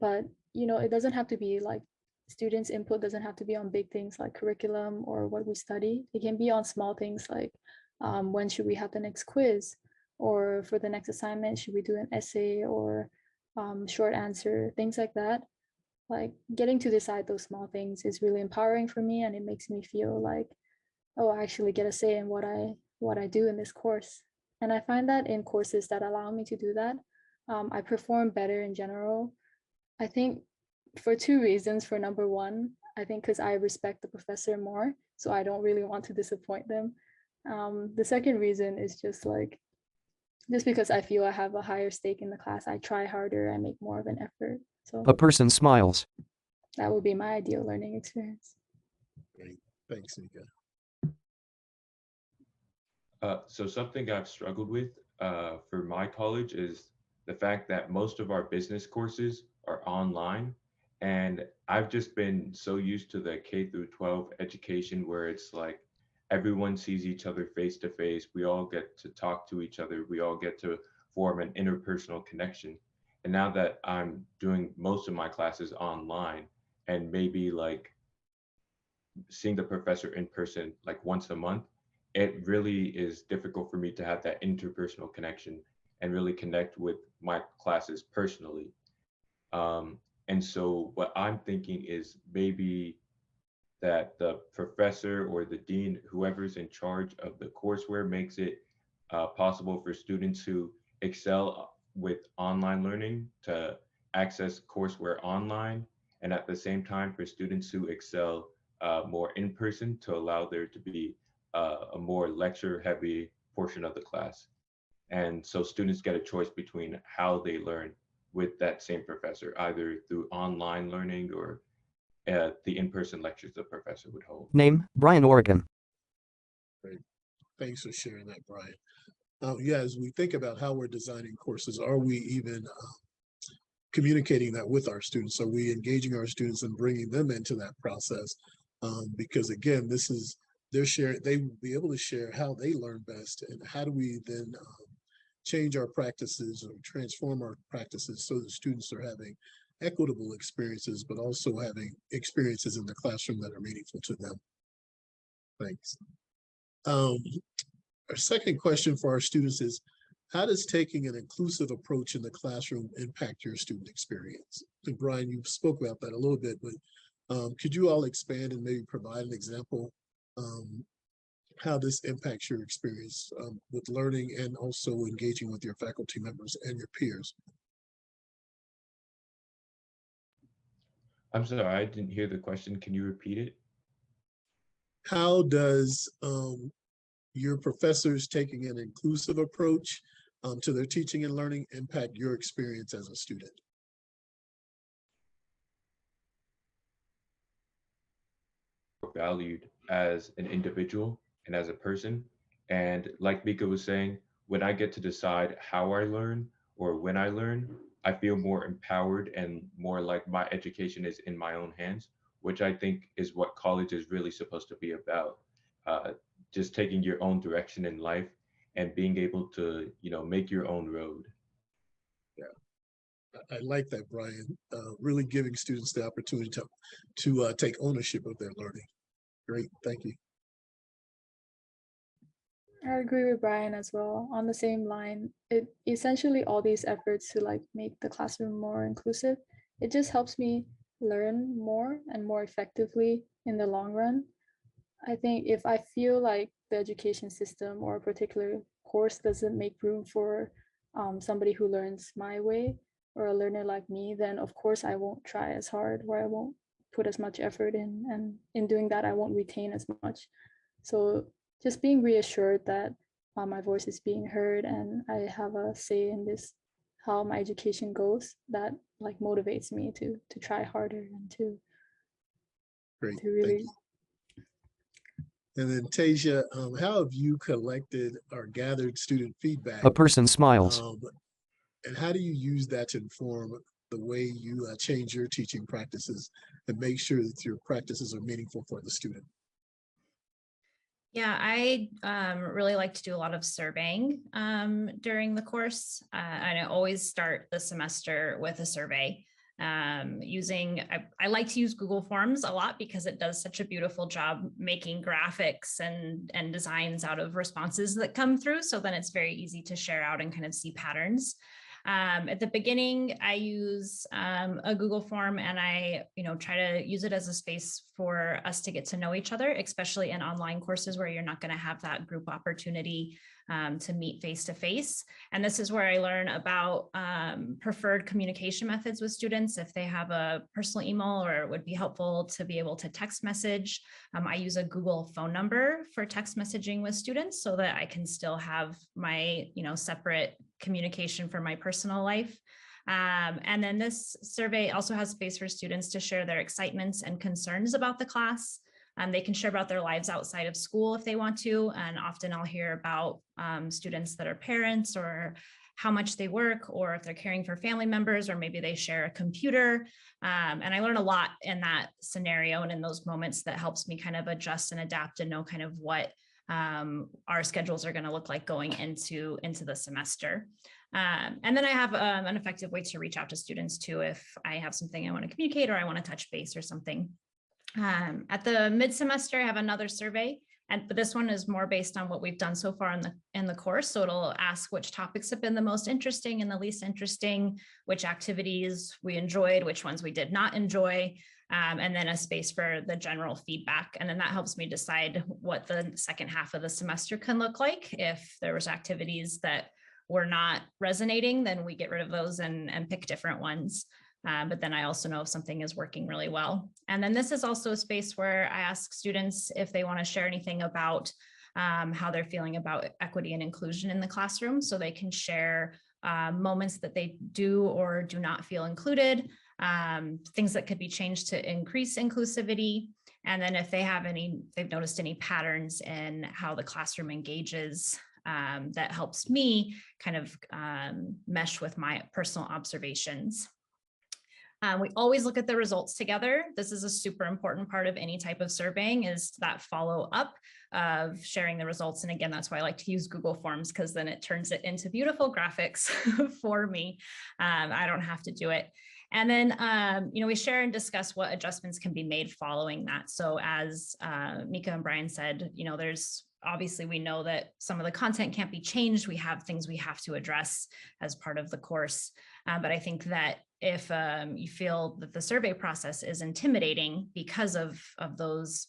but you know, it doesn't have to be like students' input doesn't have to be on big things like curriculum or what we study. It can be on small things like when should we have the next quiz, or for the next assignment, should we do an essay or short answer, things like that. Like getting to decide those small things is really empowering for me, and it makes me feel like, oh, I actually get a say in what I do in this course. And I find that in courses that allow me to do that, I perform better in general. I think for two reasons. For number one, I think because I respect the professor more, so I don't really want to disappoint them. The second reason is just because I feel I have a higher stake in the class, I try harder, I make more of an effort. So A person smiles. that would be my ideal learning experience. Great. Thanks, Mika. So something I've struggled with for my college is the fact that most of our business courses are online. And I've just been so used to the K through 12 education where it's like everyone sees each other face to face. We all get to talk to each other. We all get to form an interpersonal connection. And now that I'm doing most of my classes online and maybe like seeing the professor in person like once a month, it really is difficult for me to have that interpersonal connection and really connect with my classes personally. And so what I'm thinking is maybe that the professor or the dean, whoever's in charge of the courseware, makes it possible for students who excel with online learning to access courseware online, and at the same time for students who excel more in person to allow there to be a more lecture heavy portion of the class. And so students get a choice between how they learn with that same professor, either through online learning or the in-person lectures the professor would hold. Name Brian Oregon. Great. Thanks for sharing that, Brian. Yeah, as we think about how we're designing courses, are we even communicating that with our students? Are we engaging our students and bringing them into that process? Because again, this is their share. They will be able to share how they learn best, and how do we then change our practices or transform our practices so that students are having equitable experiences, but also having experiences in the classroom that are meaningful to them. Thanks. Our second question for our students is, how does taking an inclusive approach in the classroom impact your student experience? I think, Brian, you spoke about that a little bit, but could you all expand and maybe provide an example how this impacts your experience with learning and also engaging with your faculty members and your peers. I'm sorry, I didn't hear the question. Can you repeat it? How does your professors taking an inclusive approach to their teaching and learning impact your experience as a student? Valued as an individual and as a person. And like Mika was saying, when I get to decide how I learn or when I learn, I feel more empowered and more like my education is in my own hands, which I think is what college is really supposed to be about. Uh, just taking your own direction in life and being able to, make your own road. I like that, Brian. Really giving students the opportunity to take ownership of their learning. Great, thank you. I agree with Brian as well. On the same line, it essentially all these efforts to like make the classroom more inclusive, it just helps me learn more and more effectively in the long run. I think if I feel like the education system or a particular course doesn't make room for somebody who learns my way or a learner like me, then of course I won't try as hard or I won't put as much effort in. And in doing that, I won't retain as much. So just being reassured that my voice is being heard and I have a say in this, how my education goes, that like motivates me to try harder and to really. And then Tasia, how have you collected or gathered student feedback? A person smiles. And how do you use that to inform the way you change your teaching practices and make sure that your practices are meaningful for the student? Yeah, I really like to do a lot of surveying during the course. And I always start the semester with a survey. I like to use Google Forms a lot because it does such a beautiful job making graphics and designs out of responses that come through. So then it's very easy to share out and kind of see patterns. At the beginning, I use a Google form and I, try to use it as a space for us to get to know each other, especially in online courses where you're not going to have that group opportunity to meet face to face. And this is where I learn about preferred communication methods with students. If they have a personal email or it would be helpful to be able to text message. I use a Google phone number for text messaging with students so that I can still have my, separate communication for my personal life. And then this survey also has space for students to share their excitements and concerns about the class. They can share about their lives outside of school if they want to. And often I'll hear about students that are parents or how much they work, or if they're caring for family members, or maybe they share a computer. And I learn a lot in that scenario and in those moments that helps me kind of adjust and adapt and know kind of what our schedules are going to look like going into the semester. And then I have an effective way to reach out to students too, if I have something I want to communicate or I want to touch base or something. At the mid-semester, I have another survey, but this one is more based on what we've done so far in the course. So it'll ask which topics have been the most interesting and the least interesting, which activities we enjoyed, which ones we did not enjoy, and then a space for the general feedback. And then that helps me decide what the second half of the semester can look like. If there was activities that were not resonating, then we get rid of those and pick different ones. But then I also know if something is working really well. And then this is also a space where I ask students if they want to share anything about how they're feeling about equity and inclusion in the classroom. So they can share moments that they do or do not feel included, things that could be changed to increase inclusivity. And then if they've noticed any patterns in how the classroom engages that helps me kind of mesh with my personal observations. We always look at the results together. This is a super important part of any type of surveying, is that follow up of sharing the results. And again, that's why I like to use Google Forms, because then it turns it into beautiful graphics for me. I don't have to do it. And then, we share and discuss what adjustments can be made following that. So as Mika and Brian said, there's obviously we know that some of the content can't be changed. We have things we have to address as part of the course. But I think that if you feel that the survey process is intimidating because of those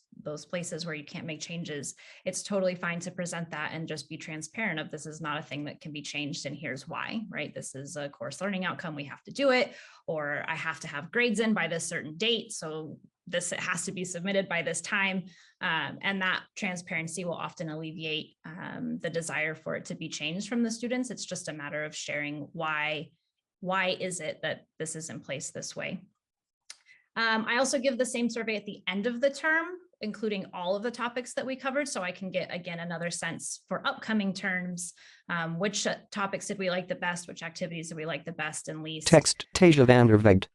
places where you can't make changes, it's totally fine to present that and just be transparent of this is not a thing that can be changed and here's why, right? This is a course learning outcome, we have to do it, or I have to have grades in by this certain date, so this it has to be submitted by this time. And that transparency will often alleviate the desire for it to be changed from the students. It's just a matter of sharing why is it that this is in place this way. I also give the same survey at the end of the term, including all of the topics that we covered, so I can get, again, another sense for upcoming terms. Which topics did we like the best? Which activities did we like the best and least? Text Tasia Vandervegd.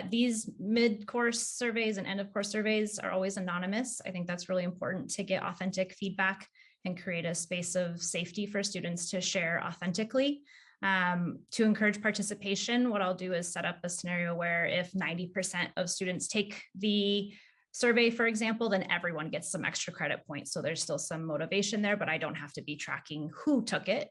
These mid-course surveys and end-of-course surveys are always anonymous. I think that's really important to get authentic feedback and create a space of safety for students to share authentically. To encourage participation, what I'll do is set up a scenario where if 90% of students take the survey, for example, then everyone gets some extra credit points. So there's still some motivation there, but I don't have to be tracking who took it,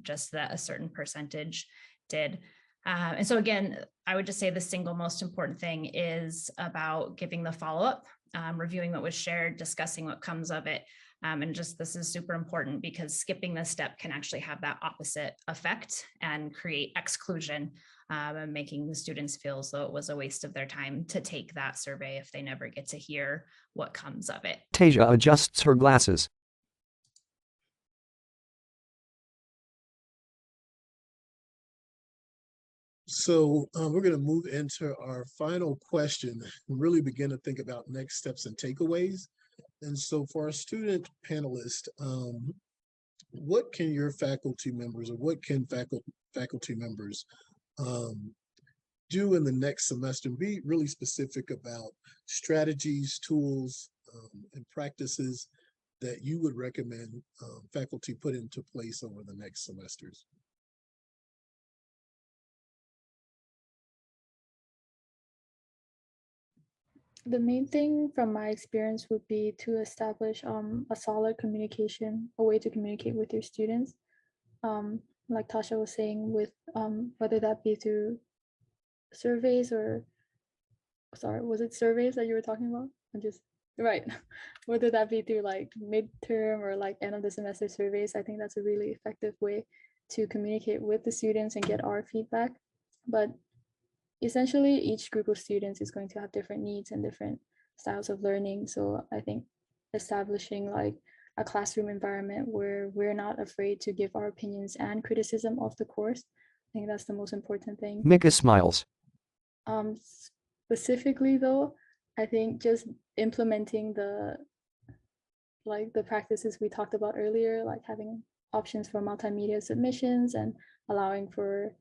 just that a certain percentage did. And so again, I would just say the single most important thing is about giving the follow-up, reviewing what was shared, discussing what comes of it. And just this is super important because skipping this step can actually have that opposite effect and create exclusion, and making the students feel as though it was a waste of their time to take that survey if they never get to hear what comes of it. Tasia adjusts her glasses. So we're going to move into our final question and really begin to think about next steps and takeaways. And so for our student panelists, what can your faculty members or what can faculty members do in the next semester, and be really specific about strategies, tools, and practices that you would recommend faculty put into place over the next semesters? The main thing from my experience would be to establish a solid communication, a way to communicate with your students. Like Tasha was saying, with whether that be through surveys or, sorry, was it surveys that you were talking about? I'm just, right. Whether that be through like midterm or like end of the semester surveys, I think that's a really effective way to communicate with the students and get our feedback. But essentially, each group of students is going to have different needs and different styles of learning. So I think establishing like a classroom environment where we're not afraid to give our opinions and criticism of the course, I think that's the most important thing. Mika smiles. Specifically though, I think just implementing the practices we talked about earlier, like having options for multimedia submissions and allowing for,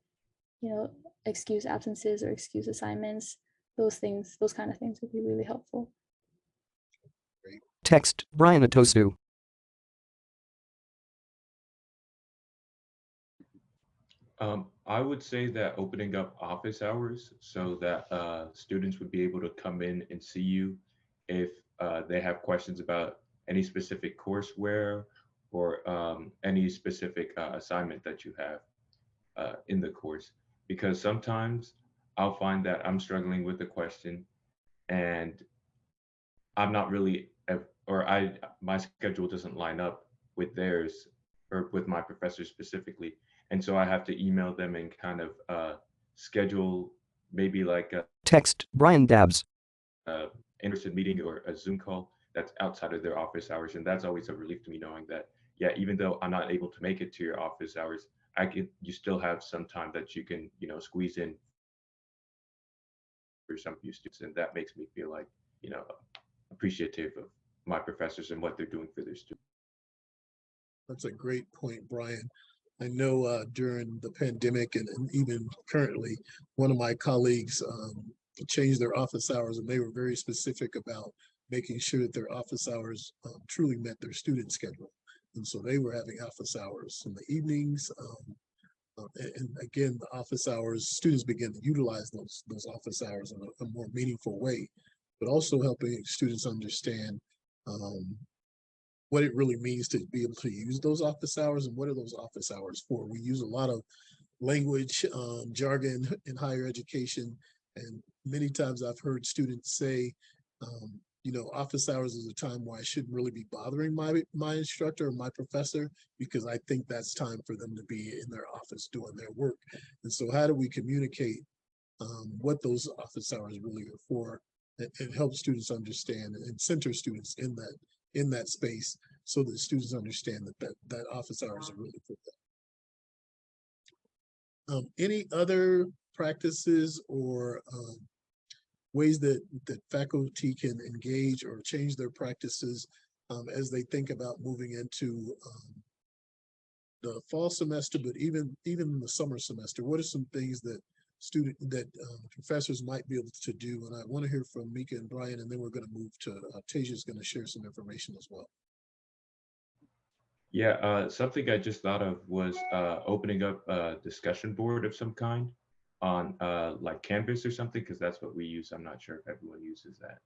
excuse absences or excuse assignments, those kind of things would be really helpful. Text Brian Atosu. I would say that opening up office hours so that students would be able to come in and see you if they have questions about any specific courseware or any specific assignment that you have in the course. Because sometimes I'll find that I'm struggling with a question and I'm not really, my schedule doesn't line up with theirs or with my professor specifically. And so I have to email them and kind of schedule maybe like a Text Brian Dabbs. in-person meeting or a Zoom call that's outside of their office hours. And that's always a relief to me knowing that, yeah, even though I'm not able to make it to your office hours, you still have some time that you can, squeeze in for some of you students. And that makes me feel like, appreciative of my professors and what they're doing for their students. That's a great point, Brian. I know during the pandemic and even currently, one of my colleagues changed their office hours, and they were very specific about making sure that their office hours truly met their student schedule. And so they were having office hours in the evenings. And again, the office hours, students begin to utilize those office hours in a more meaningful way, but also helping students understand what it really means to be able to use those office hours and what are those office hours for. We use a lot of language, jargon in higher education. And many times I've heard students say, you know, office hours is a time where I shouldn't really be bothering my instructor or my professor, because I think that's time for them to be in their office doing their work. And so how do we communicate what those office hours really are for, and help students understand and center students in that space so that students understand that office hours are really for them. Any other practices or ways that faculty can engage or change their practices as they think about moving into the fall semester, but even the summer semester? What are some things that professors might be able to do? And I want to hear from Mika and Brian, and then we're going to move to Tasia is going to share some information as well. Yeah, something I just thought of was opening up a discussion board of some kind on like Canvas or something, because that's what we use. I'm not sure if everyone uses that.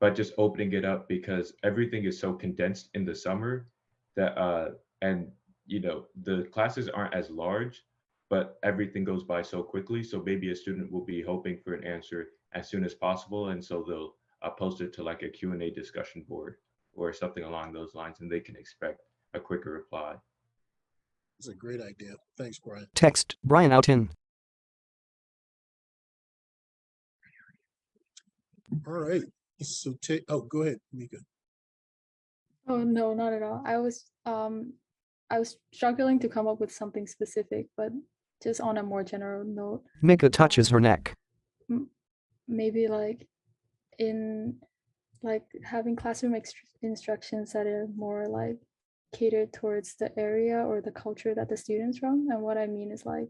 But just opening it up, because everything is so condensed in the summer that, and you know, the classes aren't as large, but everything goes by so quickly. So maybe a student will be hoping for an answer as soon as possible. And so they'll post it to like a Q&A discussion board or something along those lines, and they can expect a quicker reply. It's a great idea. Thanks, Brian. Text Brian out in. All right. So go ahead, Mika. Oh no, not at all. I was struggling to come up with something specific, but just on a more general note. Mika touches her neck. Maybe like having classroom instructions that are more like catered towards the area or the culture that the students from. And what I mean is like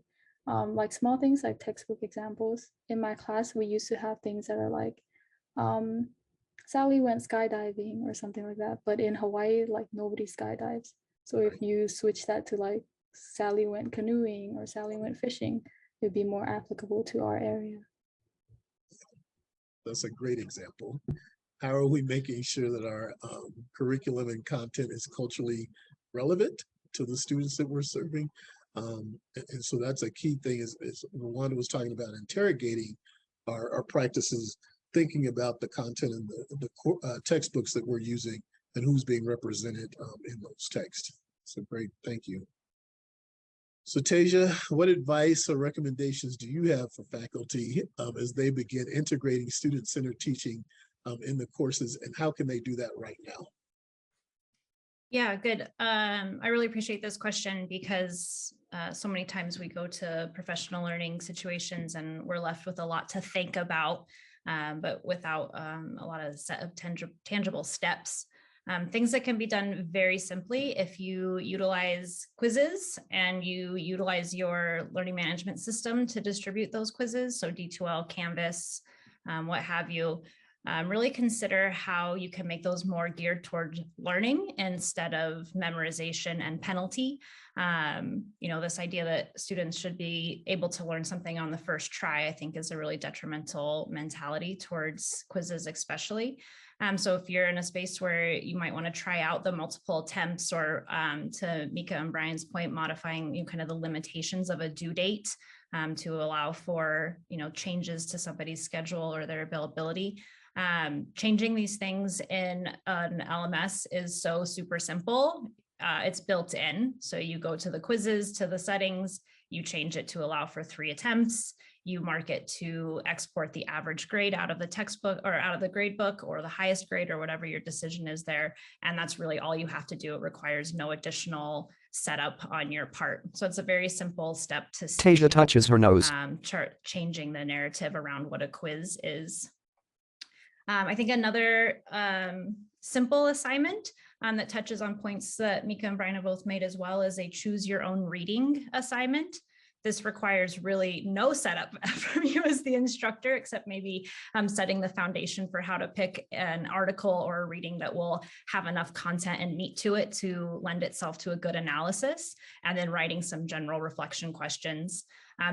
small things like textbook examples. In my class, we used to have things that are like, Sally went skydiving or something like that. But in Hawaii, like nobody skydives. So if you switch that to like Sally went canoeing or Sally went fishing, it'd be more applicable to our area. That's a great example. How are we making sure that our curriculum and content is culturally relevant to the students that we're serving? And so that's a key thing, is Rwanda was talking about interrogating our practices, thinking about the content and the textbooks that we're using and who's being represented in those texts. So great, thank you. So Tasia, what advice or recommendations do you have for faculty as they begin integrating student-centered teaching in the courses, and how can they do that right now? Yeah, good. I really appreciate this question, because so many times we go to professional learning situations and we're left with a lot to think about, but without a lot of set of tangible steps. Things that can be done very simply if you utilize quizzes and you utilize your learning management system to distribute those quizzes. So D2L, Canvas, what have you. Really consider how you can make those more geared toward learning instead of memorization and penalty. You know, this idea that students should be able to learn something on the first try, I think, is a really detrimental mentality towards quizzes, especially. So if you're in a space where you might want to try out the multiple attempts, or to Mika and Brian's point, modifying kind of the limitations of a due date to allow for changes to somebody's schedule or their availability. Changing these things in an LMS is so super simple. It's built in. So you go to the quizzes, to the settings, you change it to allow for 3 attempts. You mark it to export the average grade out of the textbook or out of the grade book, or the highest grade, or whatever your decision is there. And that's really all you have to do. It requires no additional setup on your part. So it's a very simple step to Tasia touches her nose. Changing the narrative around what a quiz is. I think another simple assignment that touches on points that Mika and Brian have both made as well is a choose your own reading assignment. This requires really no setup from you as the instructor, except maybe setting the foundation for how to pick an article or a reading that will have enough content and meat to it to lend itself to a good analysis, and then writing some general reflection questions.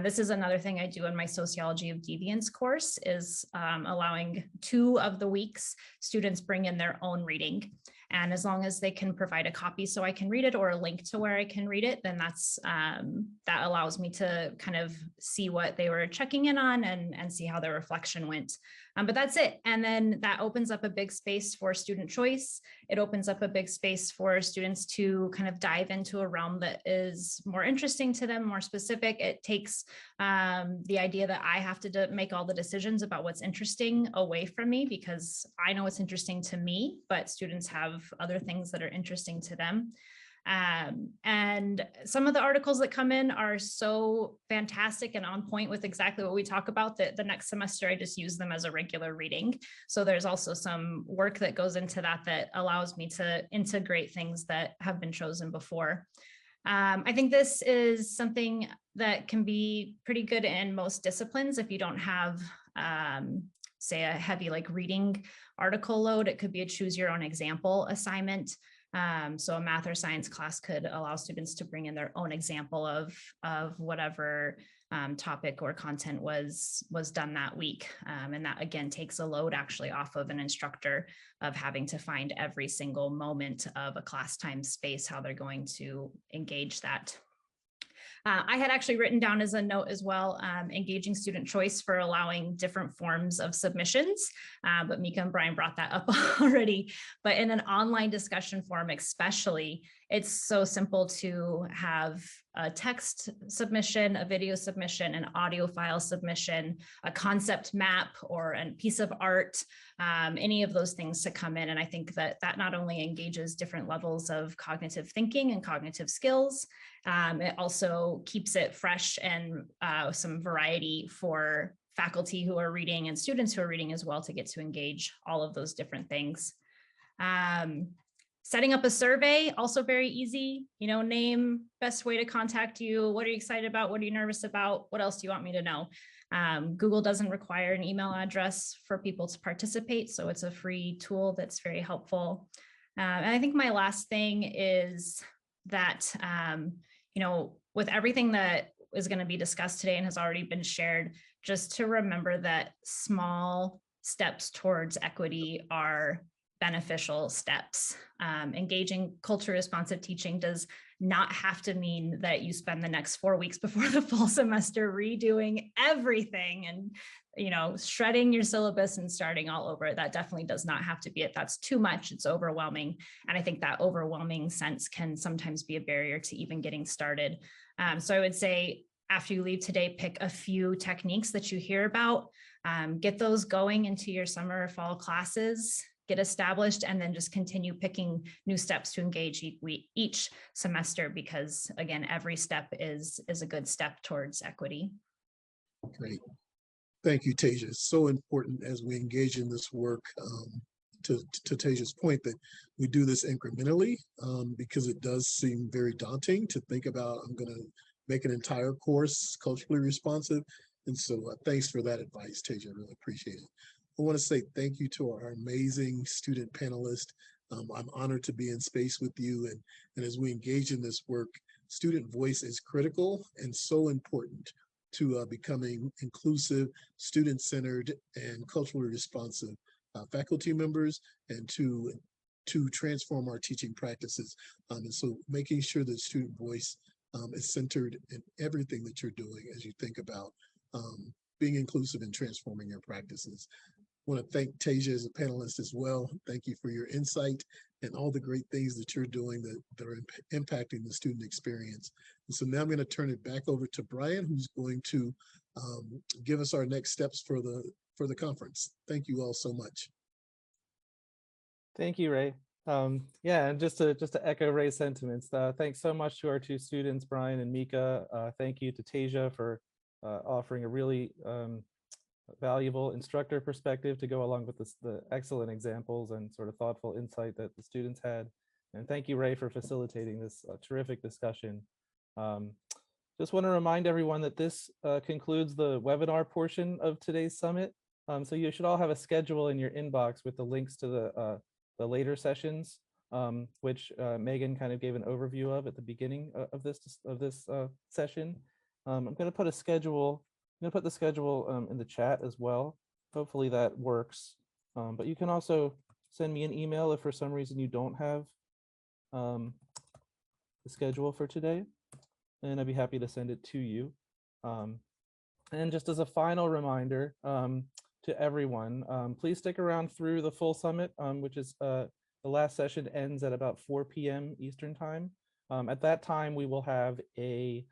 This is another thing I do in my Sociology of Deviance course, is allowing 2 of the weeks students bring in their own reading. And as long as they can provide a copy so I can read it or a link to where I can read it, then that allows me to kind of see what they were checking in on and see how their reflection went. But that's it. And then that opens up a big space for student choice. It opens up a big space for students to kind of dive into a realm that is more interesting to them, more specific. It takes the idea that I have to make all the decisions about what's interesting away from me, because I know what's interesting to me, but students have other things that are interesting to them. And some of the articles that come in are so fantastic and on point with exactly what we talk about that the next semester I just use them as a regular reading. So there's also some work that goes into that allows me to integrate things that have been chosen before. I think this is something that can be pretty good in most disciplines. If you don't have, say, a heavy like reading article load, it could be a choose your own example assignment. So a math or science class could allow students to bring in their own example of whatever topic or content was done that week. And that again takes a load actually off of an instructor of having to find every single moment of a class time space, how they're going to engage that. I had actually written down as a note as well, engaging student choice for allowing different forms of submissions, but Mika and Brian brought that up already. But in an online discussion forum especially, it's so simple to have a text submission, a video submission, an audio file submission, a concept map, or a piece of art, any of those things to come in. And I think that not only engages different levels of cognitive thinking and cognitive skills, it also keeps it fresh and some variety for faculty who are reading and students who are reading as well to get to engage all of those different things. Setting up a survey, also very easy, name, best way to contact you. What are you excited about? What are you nervous about? What else do you want me to know? Google doesn't require an email address for people to participate, so it's a free tool that's very helpful. And I think my last thing is that, with everything that is going to be discussed today and has already been shared, just to remember that small steps towards equity are beneficial steps. Engaging culture responsive teaching does not have to mean that you spend the next 4 weeks before the fall semester redoing everything and shredding your syllabus and starting all over. That definitely does not have to be it. That's too much. It's overwhelming. And I think that overwhelming sense can sometimes be a barrier to even getting started. So I would say after you leave today, pick a few techniques that you hear about, get those going into your summer or fall classes, get established, and then just continue picking new steps to engage each semester, because again, every step is a good step towards equity. Great. Thank you, Tasia. It's so important as we engage in this work, to Tasia's point, that we do this incrementally, because it does seem very daunting to think about, I'm going to make an entire course culturally responsive. And so thanks for that advice, Tasia. I really appreciate it. I want to say thank you to our amazing student panelists. I'm honored to be in space with you. And as we engage in this work, student voice is critical and so important to becoming inclusive, student-centered, and culturally responsive faculty members, and to transform our teaching practices. And so making sure that student voice is centered in everything that you're doing as you think about being inclusive and transforming your practices. I want to thank Tasia as a panelist as well. Thank you for your insight and all the great things that you're doing that are impacting the student experience. And so now I'm going to turn it back over to Brian, who's going to give us our next steps for the conference. Thank you all so much. Thank you, Ray. Yeah, and just to echo Ray's sentiments, thanks so much to our two students, Brian and Mika. Thank you to Tasia for offering a really valuable instructor perspective to go along with the excellent examples and sort of thoughtful insight that the students had. And thank you, Ray, for facilitating this terrific discussion. Just want to remind everyone that this concludes the webinar portion of today's summit. So you should all have a schedule in your inbox with the links to the later sessions, which Megan kind of gave an overview of at the beginning of this session. I'm going to put a schedule. I'm going to put the schedule in the chat as well. Hopefully that works. But you can also send me an email if for some reason you don't have the schedule for today, and I'd be happy to send it to you. And just as a final reminder to everyone, please stick around through the full summit, which is the last session ends at about 4 p.m. Eastern time. At that time, we will have a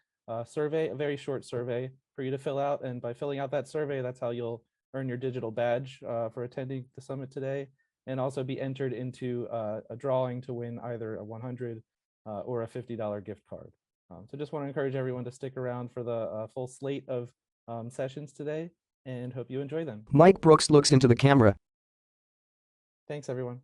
survey, a very short survey for you to fill out. And by filling out that survey, that's how you'll earn your digital badge for attending the summit today, and also be entered into a drawing to win either a $100 or a $50 gift card. So just want to encourage everyone to stick around for the full slate of sessions today, and hope you enjoy them. Mike Brooks looks into the camera. Thanks, everyone.